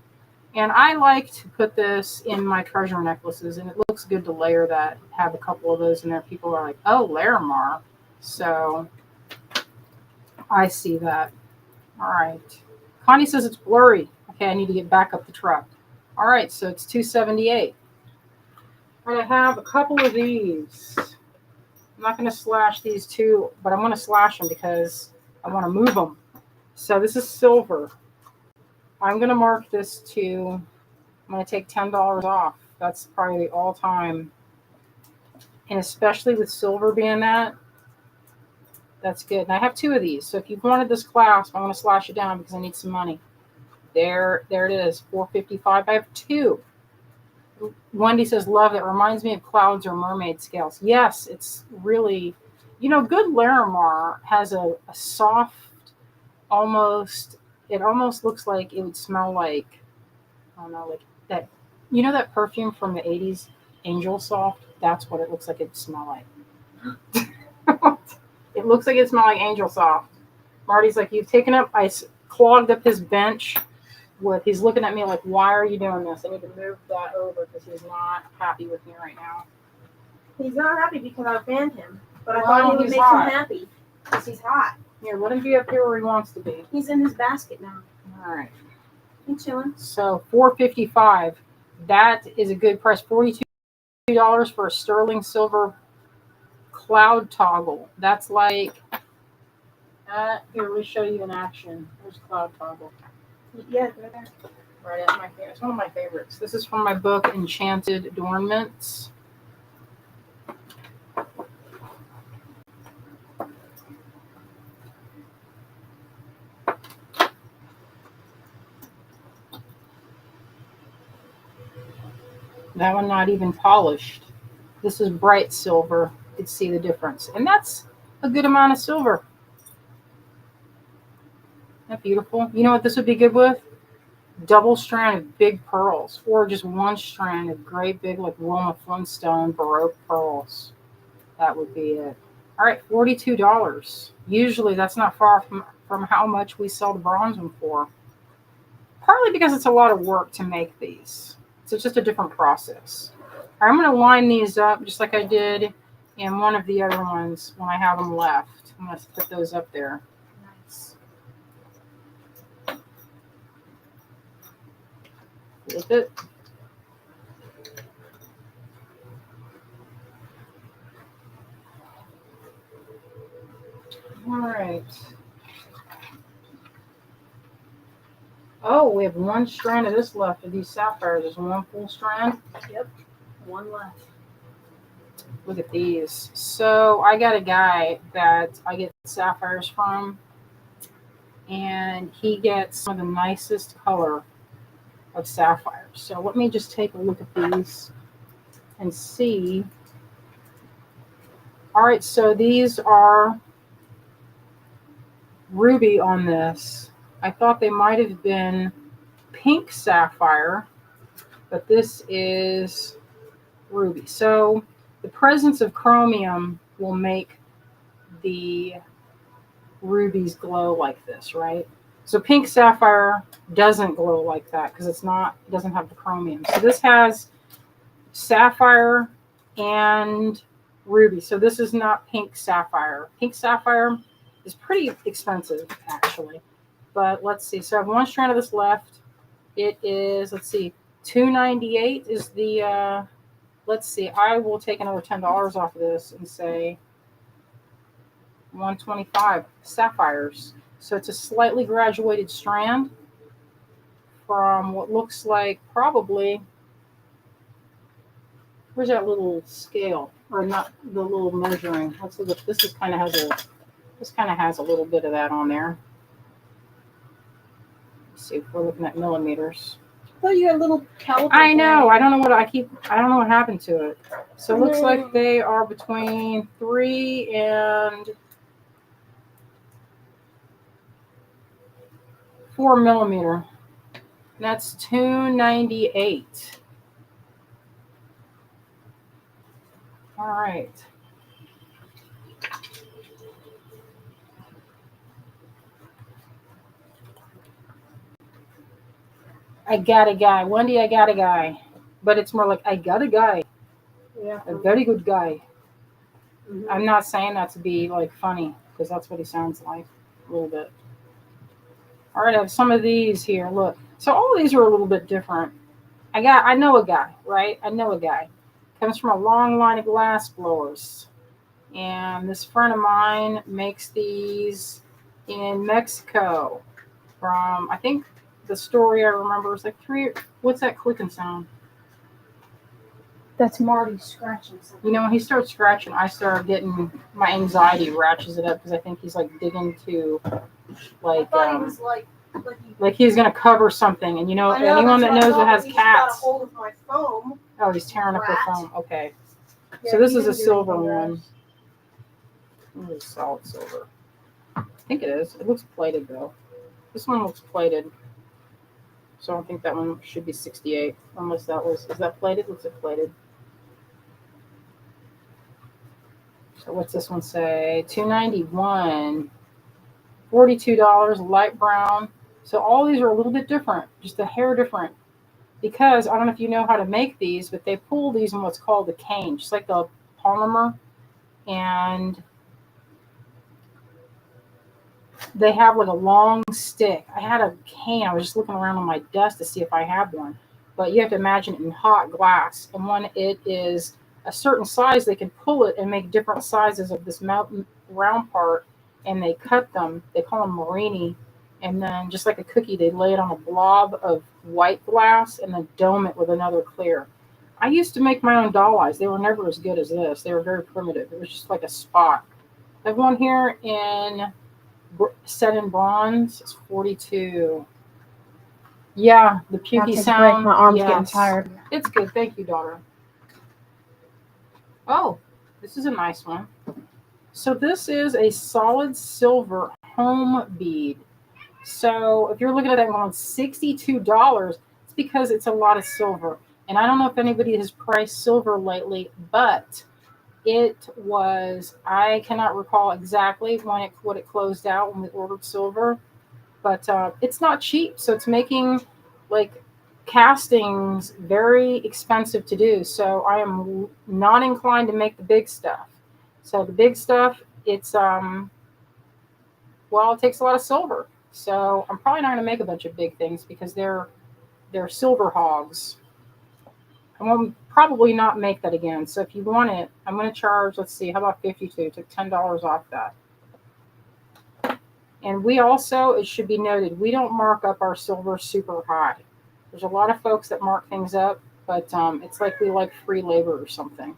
And I like to put this in my treasure necklaces, and it looks good to layer that. Have a couple of those in there. People are like, oh, Larimar. So I see that. All right. Connie says it's blurry. Okay, I need to get back up the truck. All right, so it's $2.78. And I have a couple of these. I'm not going to slash these two, but I'm going to slash them because I want to move them. So this is silver. I'm going to mark this to, I'm going to take $10 off. That's probably the all-time. And especially with silver being that, that's good. And I have two of these. So if you wanted this clasp, I'm going to slash it down because I need some money. There it is, $4.55. I have two. Wendy says, love it. Reminds me of clouds or mermaid scales. Yes, it's really, good Larimar has a soft, it almost looks like it would smell like, I don't know, like that, that perfume from the 80s, Angel Soft? That's what it looks like it'd smell like. It looks like it smells like Angel Soft. Marty's like, I clogged up his bench. He's looking at me like, why are you doing this? I need to move that over because he's not happy with me right now. He's not happy because I banned him. But I Well, thought he would he's make hot. him happy because he's hot. Here, let him be up here where he wants to be. He's in his basket now. All right. He's chilling. So $4.55. That is a good price. $42 for a sterling silver cloud toggle. That's like, here, let me show you in action. There's cloud toggle. Yeah, right there. Right at my favorite. It's one of my favorites. This is from my book, Enchanted Adornments. That one not even polished. This is bright silver. You can see the difference. And that's a good amount of silver. Isn't that beautiful? You know what this would be good with? Double strand of big pearls, or just one strand of great big, like Wilma Flintstone Baroque pearls. That would be it. All right, $42. Usually that's not far from how much we sell the bronze one for. Partly because it's a lot of work to make these. So it's just a different process. All right, I'm going to line these up just like I did in one of the other ones when I have them left. I'm going to put those up there. Nice. With it. All right. Oh, we have one strand of this left of these sapphires. There's one full strand. Yep. One left. Look at these. So I got a guy that I get sapphires from, and he gets some of the nicest color of sapphires. So let me just take a look at these and see. All right, so these are ruby on this. I thought they might have been pink sapphire, but this is ruby. So the presence of chromium will make the rubies glow like this, right? So pink sapphire doesn't glow like that because it doesn't have the chromium. So this has sapphire and ruby. So this is not pink sapphire. Pink sapphire is pretty expensive actually. But let's see. So I have one strand of this left. It is, let's see, $2.98 is the let's see. I will take another $10 off of this and say 125 sapphires. So it's a slightly graduated strand from what looks like probably, where's that little scale, or not the little measuring? Let's look. This is kind of has a little bit of that on there. Let's see if we're looking at millimeters. I thought you had a little caliper. I know. I don't know what happened to it. So it looks like they are between 3 and 4 millimeter. That's $2.98. All right. I got a guy. Wendy, I got a guy. But it's more like, I got a guy. Yeah. A very good guy. Mm-hmm. I'm not saying that to be like funny, because that's what he sounds like a little bit. All right, I have some of these here. Look. So all these are a little bit different. I know a guy, right? I know a guy. Comes from a long line of glass blowers. And this friend of mine makes these in Mexico from, I think the story I remember is like what's that clicking sound? That's Marty scratching something. You know, when he starts scratching, I start getting, my anxiety ratchets it up because I think he's like digging to, like, I thought he was like he's gonna cover something. And you know, I know anyone that knows what has he cats. Got a hold of my foam. Oh, he's tearing up Rat. the foam. Okay. Yeah, So this he is a didn't do silver anything one. This is solid silver. I think it is. It looks plated though. This one looks plated. So I think that one should be 68. Unless is that plated? Looks like plated. So what's this one say? $2.91. $42, light brown. So all these are a little bit different, just a hair different. Because I don't know if you know how to make these, but they pull these in what's called a cane, just like the polymer. And they have like a long stick. I had a cane. I was just looking around on my desk to see if I had one. But you have to imagine it in hot glass. And when it is a certain size, they can pull it and make different sizes of this round part. And they cut them. They call them marini. And then just like a cookie, they lay it on a blob of white glass and then dome it with another clear. I used to make my own doll eyes. They were never as good as this. They were very primitive. It was just like a spot. I have one here set in bronze. It's 42. Yeah, the pukey sound. My arm's yes. getting tired. It's good. Thank you, daughter. Oh, this is a nice one. So this is a solid silver home bead. So if you're looking at that going $62, it's because it's a lot of silver. And I don't know if anybody has priced silver lately, but it was, I cannot recall exactly what it closed out when we ordered silver, but it's not cheap. So it's making like castings very expensive to do. So I am not inclined to make the big stuff. So the big stuff, it's, it takes a lot of silver. So I'm probably not going to make a bunch of big things because they're silver hogs. I will probably not make that again. So if you want it, I'm going to charge, let's see, how about 52? Took $10 off that. And we also, it should be noted, we don't mark up our silver super high. There's a lot of folks that mark things up, but it's like we like free labor or something.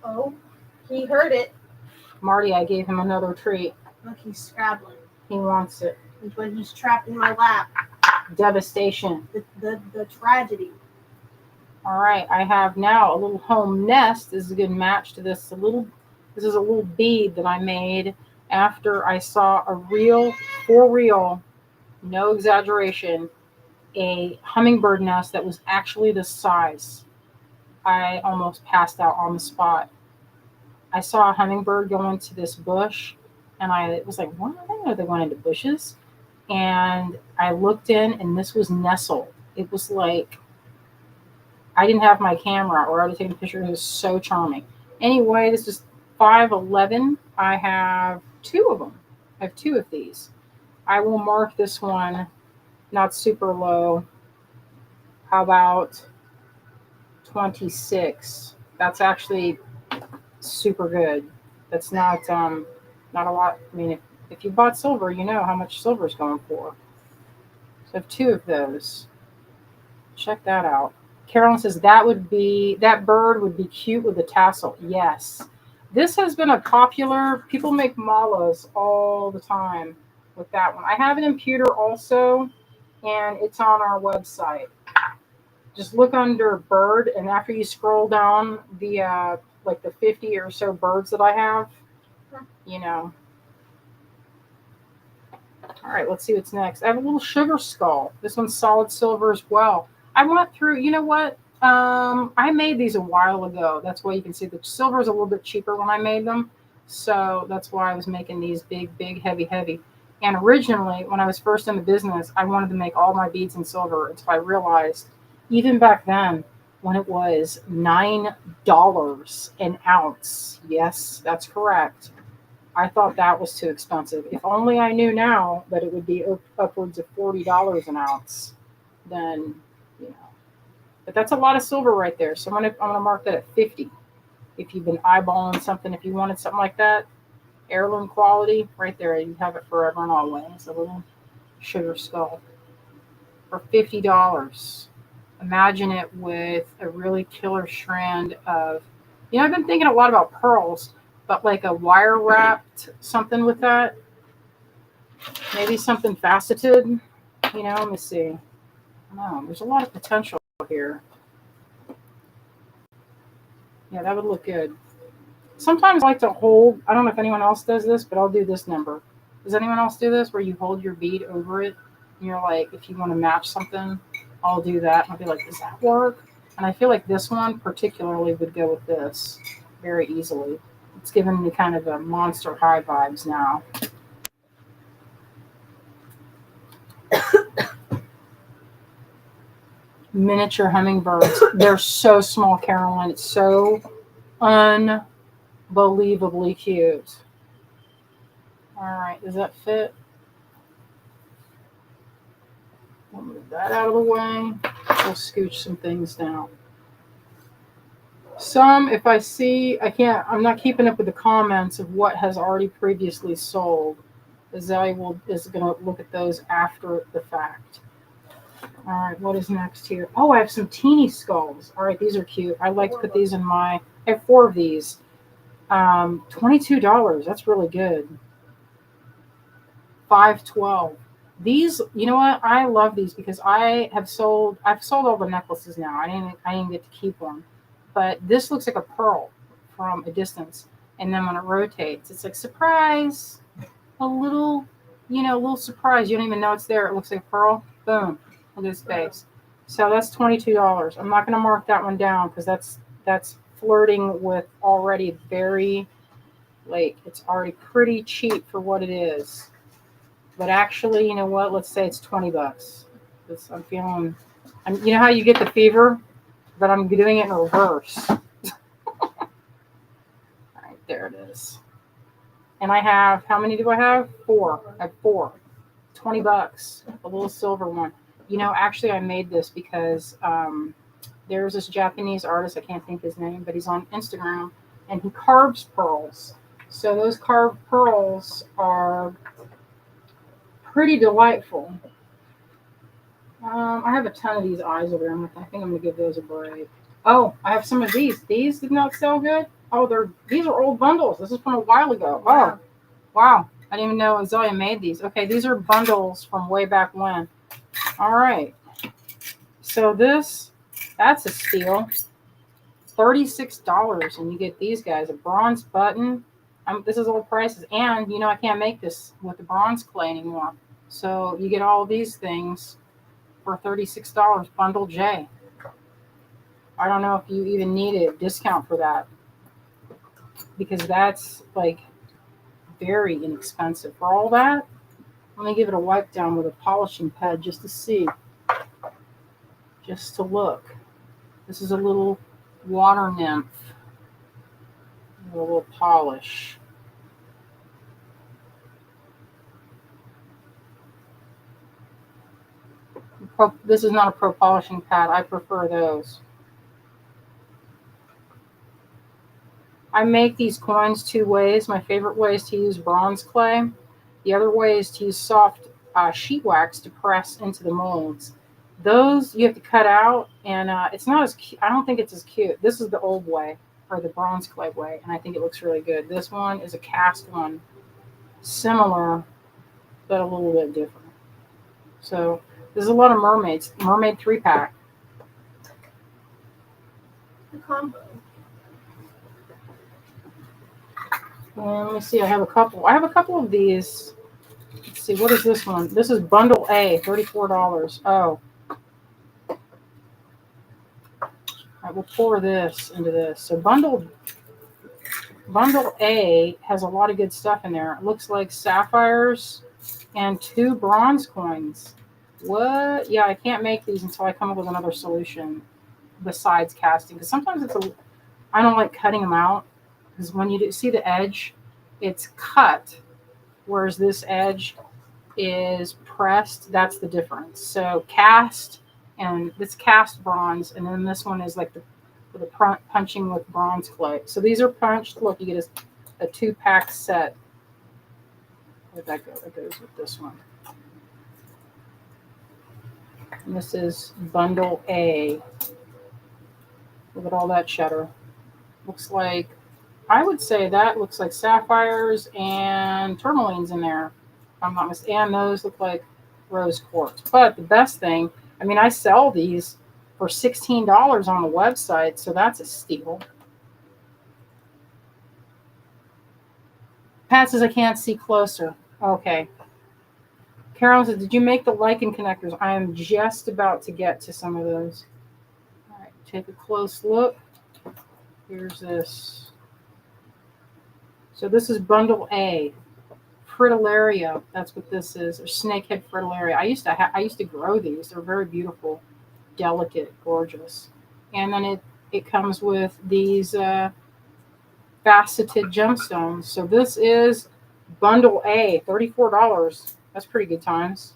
Oh, he heard it. Marty, I gave him another treat. Look, he's scrabbling. He wants it. When he's trapped in my lap. Devastation. The tragedy. All right, I have now a little home nest. This is a good match to this. This is a little bead that I made after I saw a reel, for real, no exaggeration, a hummingbird nest that was actually this size. I almost passed out on the spot. I saw a hummingbird go into this bush, and I was like, "What? I didn't know they went into bushes." And I looked in, and this was nestled. It was like I didn't have my camera, or I would have taken a picture. It was so charming. Anyway, this is 511. I have two of them. I have two of these. I will mark this one not super low. How about 26? That's actually super good. That's not a lot. I mean, if you bought silver, you know how much silver is going for. So I have two of those. Check that out. Carolyn says that bird would be cute with a tassel. Yes. This has been a popular, people make malas all the time with that one. I have it in pewter also, and it's on our website. Just look under bird, and after you scroll down the like the 50 or so birds that I have, you know. All right, let's see what's next. I have a little sugar skull. This one's solid silver as well. I went through, you know what? I made these a while ago. That's why you can see the silver is a little bit cheaper when I made them. So that's why I was making these big, big, heavy, heavy. And originally, when I was first in the business, I wanted to make all my beads in silver until I realized, even back then, when it was $9 an ounce. Yes, that's correct. I thought that was too expensive. If only I knew now that it would be upwards of $40 an ounce, then, you know. But that's a lot of silver right there. So I'm gonna mark that at 50. If you've been eyeballing something, if you wanted something like that, heirloom quality, right there, you have it forever and always. A little sugar skull for $50. Imagine it with a really killer strand of, I've been thinking a lot about pearls, but like a wire wrapped something with that. Maybe something faceted. Let me see. No, there's a lot of potential here. Yeah, that would look good. Sometimes I like to hold, I don't know if anyone else does this, but I'll do this number. Does anyone else do this where you hold your bead over it? And you're like, if you want to match something, I'll do that. I'll be like, does that work? And I feel like this one particularly would go with this very easily. It's giving me kind of a Monster High vibes now. Miniature hummingbirds. They're so small, Caroline. It's so unbelievably cute. All right, does that fit? We'll move that out of the way. We'll scooch some things down. Some, if I see, I'm not keeping up with the comments of what has already previously sold. Azalea is going to look at those after the fact. All right, what is next here? Oh, I have some teeny skulls. All right, these are cute. I like to put these in I have 4 of these. $22. That's really good. $5.12. These, you know what? I love these because I've sold all the necklaces now. I didn't get to keep one. But this looks like a pearl from a distance. And then when it rotates, it's like surprise. A little surprise. You don't even know it's there. It looks like a pearl. Boom. Look at his face. So that's $22. I'm not going to mark that one down because that's flirting with already very, like, it's already pretty cheap for what it is. But actually, you know what? Let's say it's $20. I'm feeling, you know how you get the fever? But I'm doing it in reverse. All right, there it is. And I have, how many do I have? 4. I have 4. $20. A little silver one. Actually, I made this because there's this Japanese artist, I can't think his name, but he's on Instagram, and he carves pearls. So those carved pearls are pretty delightful. I have a ton of these eyes over there. I think I'm going to give those a break. Oh, I have some of these. These did not sell good. Oh, these are old bundles. This is from a while ago. Oh, wow. I didn't even know Azalea made these. Okay, these are bundles from way back when. All right. So that's a steal. $36, and you get these guys. A bronze button. This is old prices. And, I can't make this with the bronze clay anymore. So you get all these things for $36, bundle J. I don't know if you even need a discount for that, because that's like very inexpensive. For all that, let me give it a wipe down with a polishing pad just to see, just to look. This is a little water nymph, a little polish. This is not a pro polishing pad. I prefer those. I make these coins two ways. My favorite way is to use bronze clay. The other way is to use soft sheet wax to press into the molds. Those you have to cut out, and it's not as cute. I don't think it's as cute. This is the old way, or the bronze clay way, and I think it looks really good. This one is a cast one, similar, but a little bit different. So there's a lot of mermaids. Mermaid 3-pack. The combo. And let me see. I have a couple. I have a couple of these. Let's see. What is this one? This is bundle A, $34. Oh. I will pour this into this. So bundle A has a lot of good stuff in there. It looks like sapphires and 2 bronze coins. What? Yeah, I can't make these until I come up with another solution besides casting. Because sometimes I don't like cutting them out. Because when you see the edge, it's cut, whereas this edge is pressed. That's the difference. So cast, and this cast bronze, and then this one is like the punching with bronze clay. So these are punched. Look, you get a 2-pack set. Where'd that go? That goes with this one. And this is bundle A. Look at all that cheddar. Looks like, I would say that looks like sapphires and tourmalines in there. If I'm not mistaken. And those look like rose quartz. But the best thing, I mean, I sell these for $16 on the website, so that's a steal. Pat says I can't see closer. Okay. Carolyn says, did you make the lichen connectors? I am just about to get to some of those. All right, take a close look. Here's this. So this is bundle A. Fritillaria, that's what this is, or snakehead fritillaria. I used to grow these. They're very beautiful, delicate, gorgeous. And then it comes with these faceted gemstones. So this is bundle A, $34. That's pretty good times.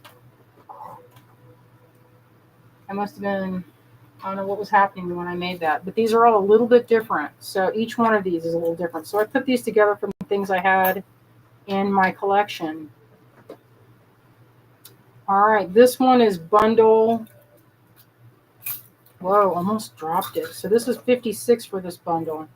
I must have been, I don't know what was happening when I made that, but these are all a little bit different. So each one of these is a little different. So I put these together from the things I had in my collection. All right, this one is bundle. Whoa, almost dropped it. So this is 56 for this bundle.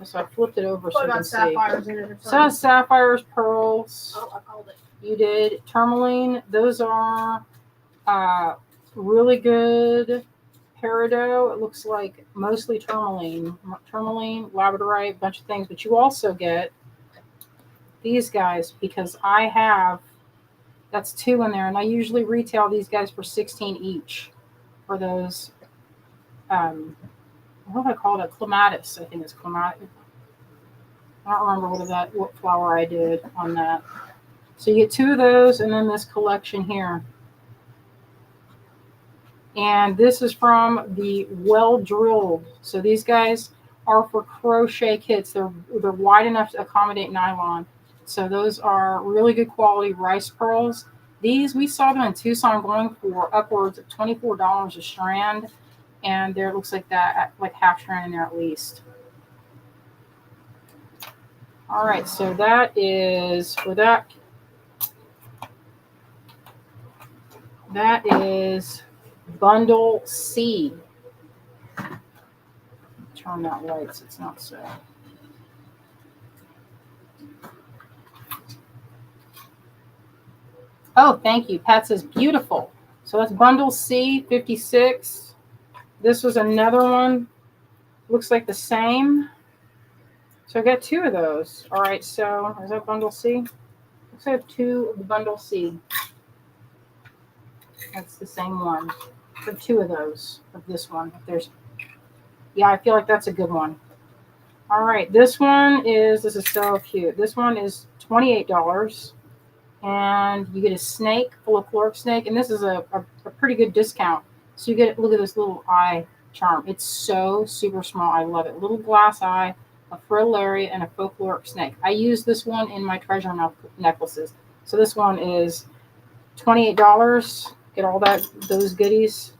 So I flipped it over so you can see. sapphires in it or something? So it has sapphires, pearls. Oh, I called it. You did tourmaline. Those are really good peridot. It looks like mostly tourmaline, labradorite, a bunch of things. But you also get these guys, because I have, that's 2 in there, and I usually retail these guys for $16 each for those. What do I call it? Clematis. I think it's clematis. I don't remember what flower I did on that. So you get 2 of those, and then this collection here. And this is from the Well Drilled. So these guys are for crochet kits. They're wide enough to accommodate nylon. So those are really good quality rice pearls. These, we saw them in Tucson going for upwards of $24 a strand. And there looks like that, like half strand in there at least. All right, so that is, for that, that is bundle C. Turn that light so it's not so. Oh, thank you. Pat says beautiful. So that's bundle C, 56. This was another one. Looks like the same. So I got 2 of those. All right, so is that bundle C? Looks like I have 2 of the bundle C. That's the same one for 2 of those, of this one. Yeah, I feel like that's a good one. All right, this is so cute. This one is $28, and you get a snake, full of caloric snake, and this is a pretty good discount. So you get, look at this little eye charm. It's so super small. I love it. Little glass eye, a fritillaria, and a folkloric snake. I use this one in my treasure necklaces. So this one is $28. Get all those goodies.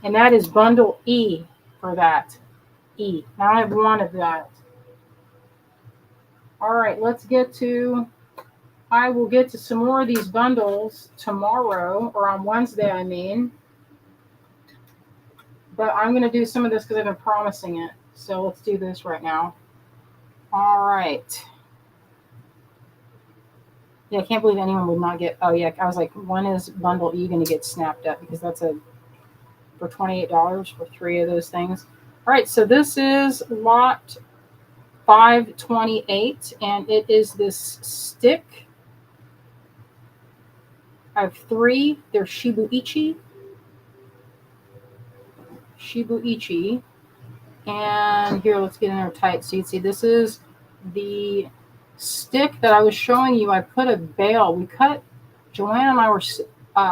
And that is bundle E for that. E. Now I have one of that. All right, I will get to some more of these bundles tomorrow, or on Wednesday, I mean. But I'm going to do some of this because I've been promising it. So let's do this right now. All right. Yeah, I can't believe anyone would not get. Oh, yeah. I was like, when is bundle E going to get snapped up? Because that's for $28 for 3 of those things. All right. So this is lot 528, and it is this stick. I have 3. They're Shibuichi. And here, let's get in there tight so you can see. This is the stick that I was showing you. I put a bale. Joanna and I were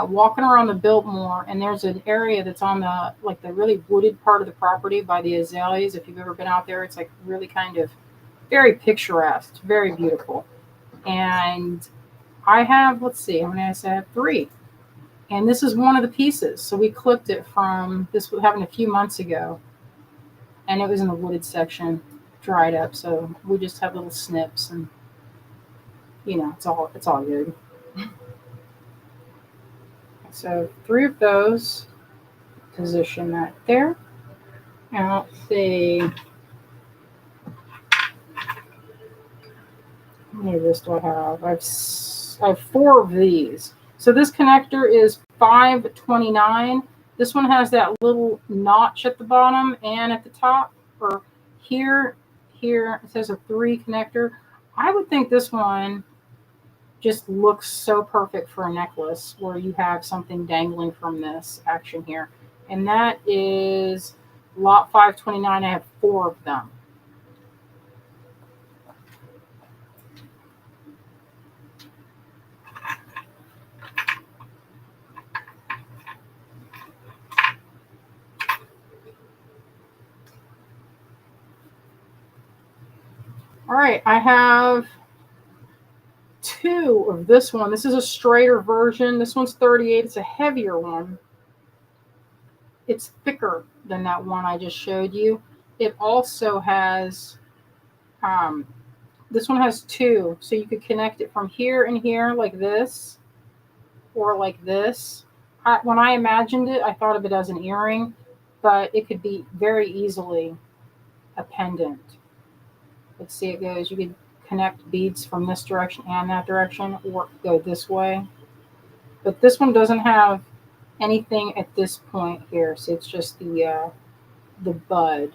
walking around the Biltmore, and there's an area that's on the really wooded part of the property by the azaleas. If you've ever been out there, it's like really kind of very picturesque. It's very beautiful. And I have, let's see, how many I said? I have 3. And this is one of the pieces. So we clipped it from, this happened a few months ago. And it was in the wooded section, dried up. So we just have little snips, and it's all good. So 3 of those, position that there. And let's see. How many of this do I have? I have 4 of these. So this connector is $5.29. This one has that little notch at the bottom and at the top. Or here, it says a 3 connector. I would think this one just looks so perfect for a necklace where you have something dangling from this action here. And that is lot 529. I have 4 of them. All right, I have 2 of this one. This is a straighter version. This one's 38. It's a heavier one. It's thicker than that one I just showed you. It also has, this one has 2. So you could connect it from here and here like this, or like this. When I imagined it, I thought of it as an earring, but it could be very easily a pendant. Let's see, it goes, you could connect beads from this direction and that direction, or go this way. But this one doesn't have anything at this point here, so it's just the bud.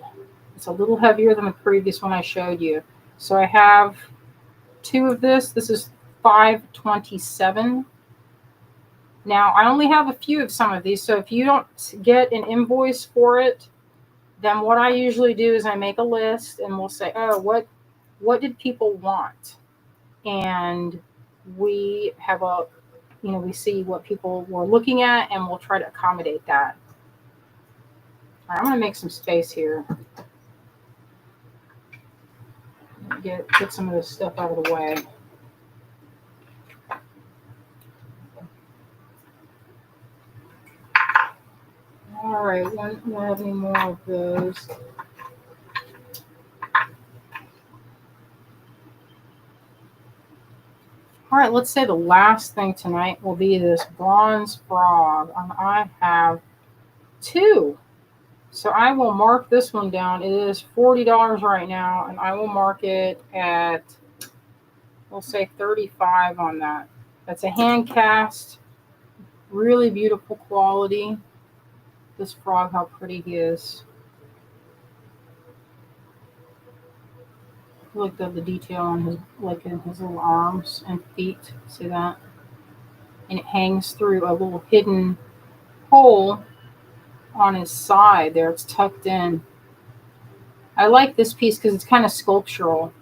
It's a little heavier than the previous one I showed you. So I have 2 of this. This is $5.27. Now I only have a few of some of these, so if you don't get an invoice for it, then what I usually do is I make a list, and we'll say, oh, what did people want? And we have we see what people were looking at, and we'll try to accommodate that. All right, I'm going to make some space here. Get some of this stuff out of the way. All right, we don't have any more of those. All right, let's say the last thing tonight will be this bronze frog. And I have 2. So I will mark this one down. It is $40 right now, and I will mark it at, we'll say 35 on that. That's a hand cast, really beautiful quality. This frog, how pretty he is. Look at the detail on his, like in his little arms and feet. See that? And it hangs through a little hidden hole on his side there. It's tucked in. I like this piece because it's kind of sculptural.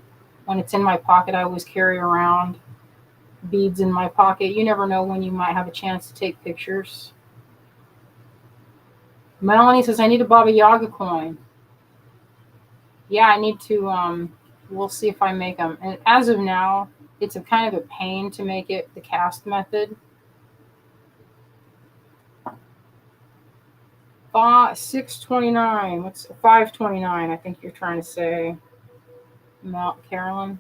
When it's in my pocket, I always carry around beads in my pocket. You never know when you might have a chance to take pictures. Melanie says, I need a Baba Yaga coin. Yeah, I need to, we'll see if I make them. And as of now, it's a kind of a pain to make it the cast method. 629. What's 529? I think you're trying to say, Carolyn.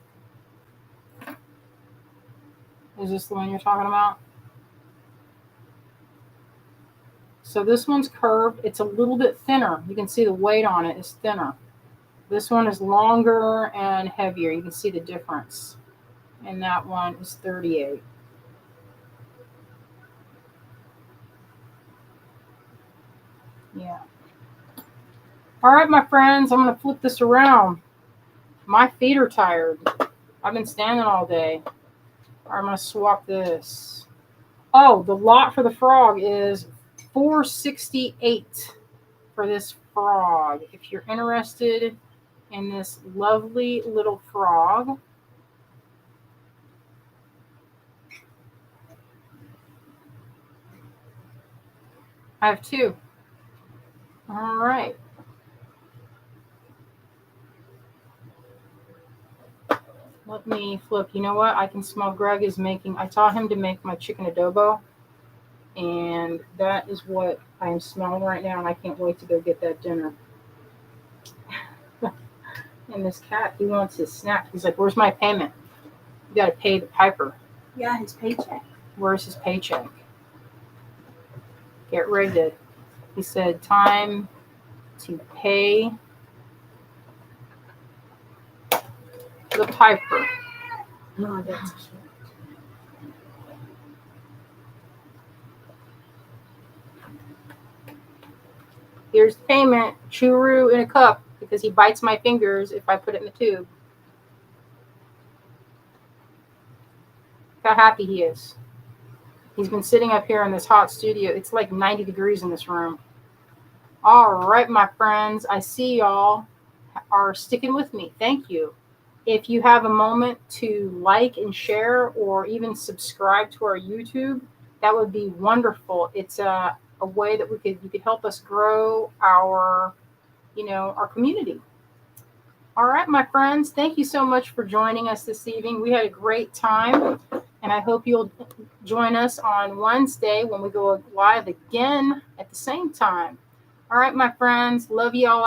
Is this the one you're talking about? So this one's curved. It's a little bit thinner. You can see the weight on it is thinner. This one is longer and heavier. You can see the difference. And that one is 38. Yeah. All right, my friends, I'm going to flip this around. My feet are tired. I've been standing all day. All right, I'm going to swap this. Oh, the lot for the frog is $468 for this frog. If you're interested in this lovely little frog, I have two. All right. Let me flip. You know what? I can smell Greg is making. I taught him to make my chicken adobo. And that is what I am smelling right now. And I can't wait to go get that dinner. And this cat, he wants his snack. He's like, where's my payment? You got to pay the piper. Yeah, his paycheck. Where's his paycheck? Get ready. He said, time to pay the piper. No, that's cute. Here's the payment. Churu in a cup because he bites my fingers if I put it in the tube. Look how happy he is. He's been sitting up here in this hot studio. It's like 90 degrees in this room. All right, my friends. I see y'all are sticking with me. Thank you. If you have a moment to like and share or even subscribe to our YouTube, that would be wonderful. It's a way that you could help us grow our community. All right, my friends, thank you so much for joining us this evening. We had a great time, and I hope you'll join us on Wednesday when we go live again at the same time. All right, my friends, love you all.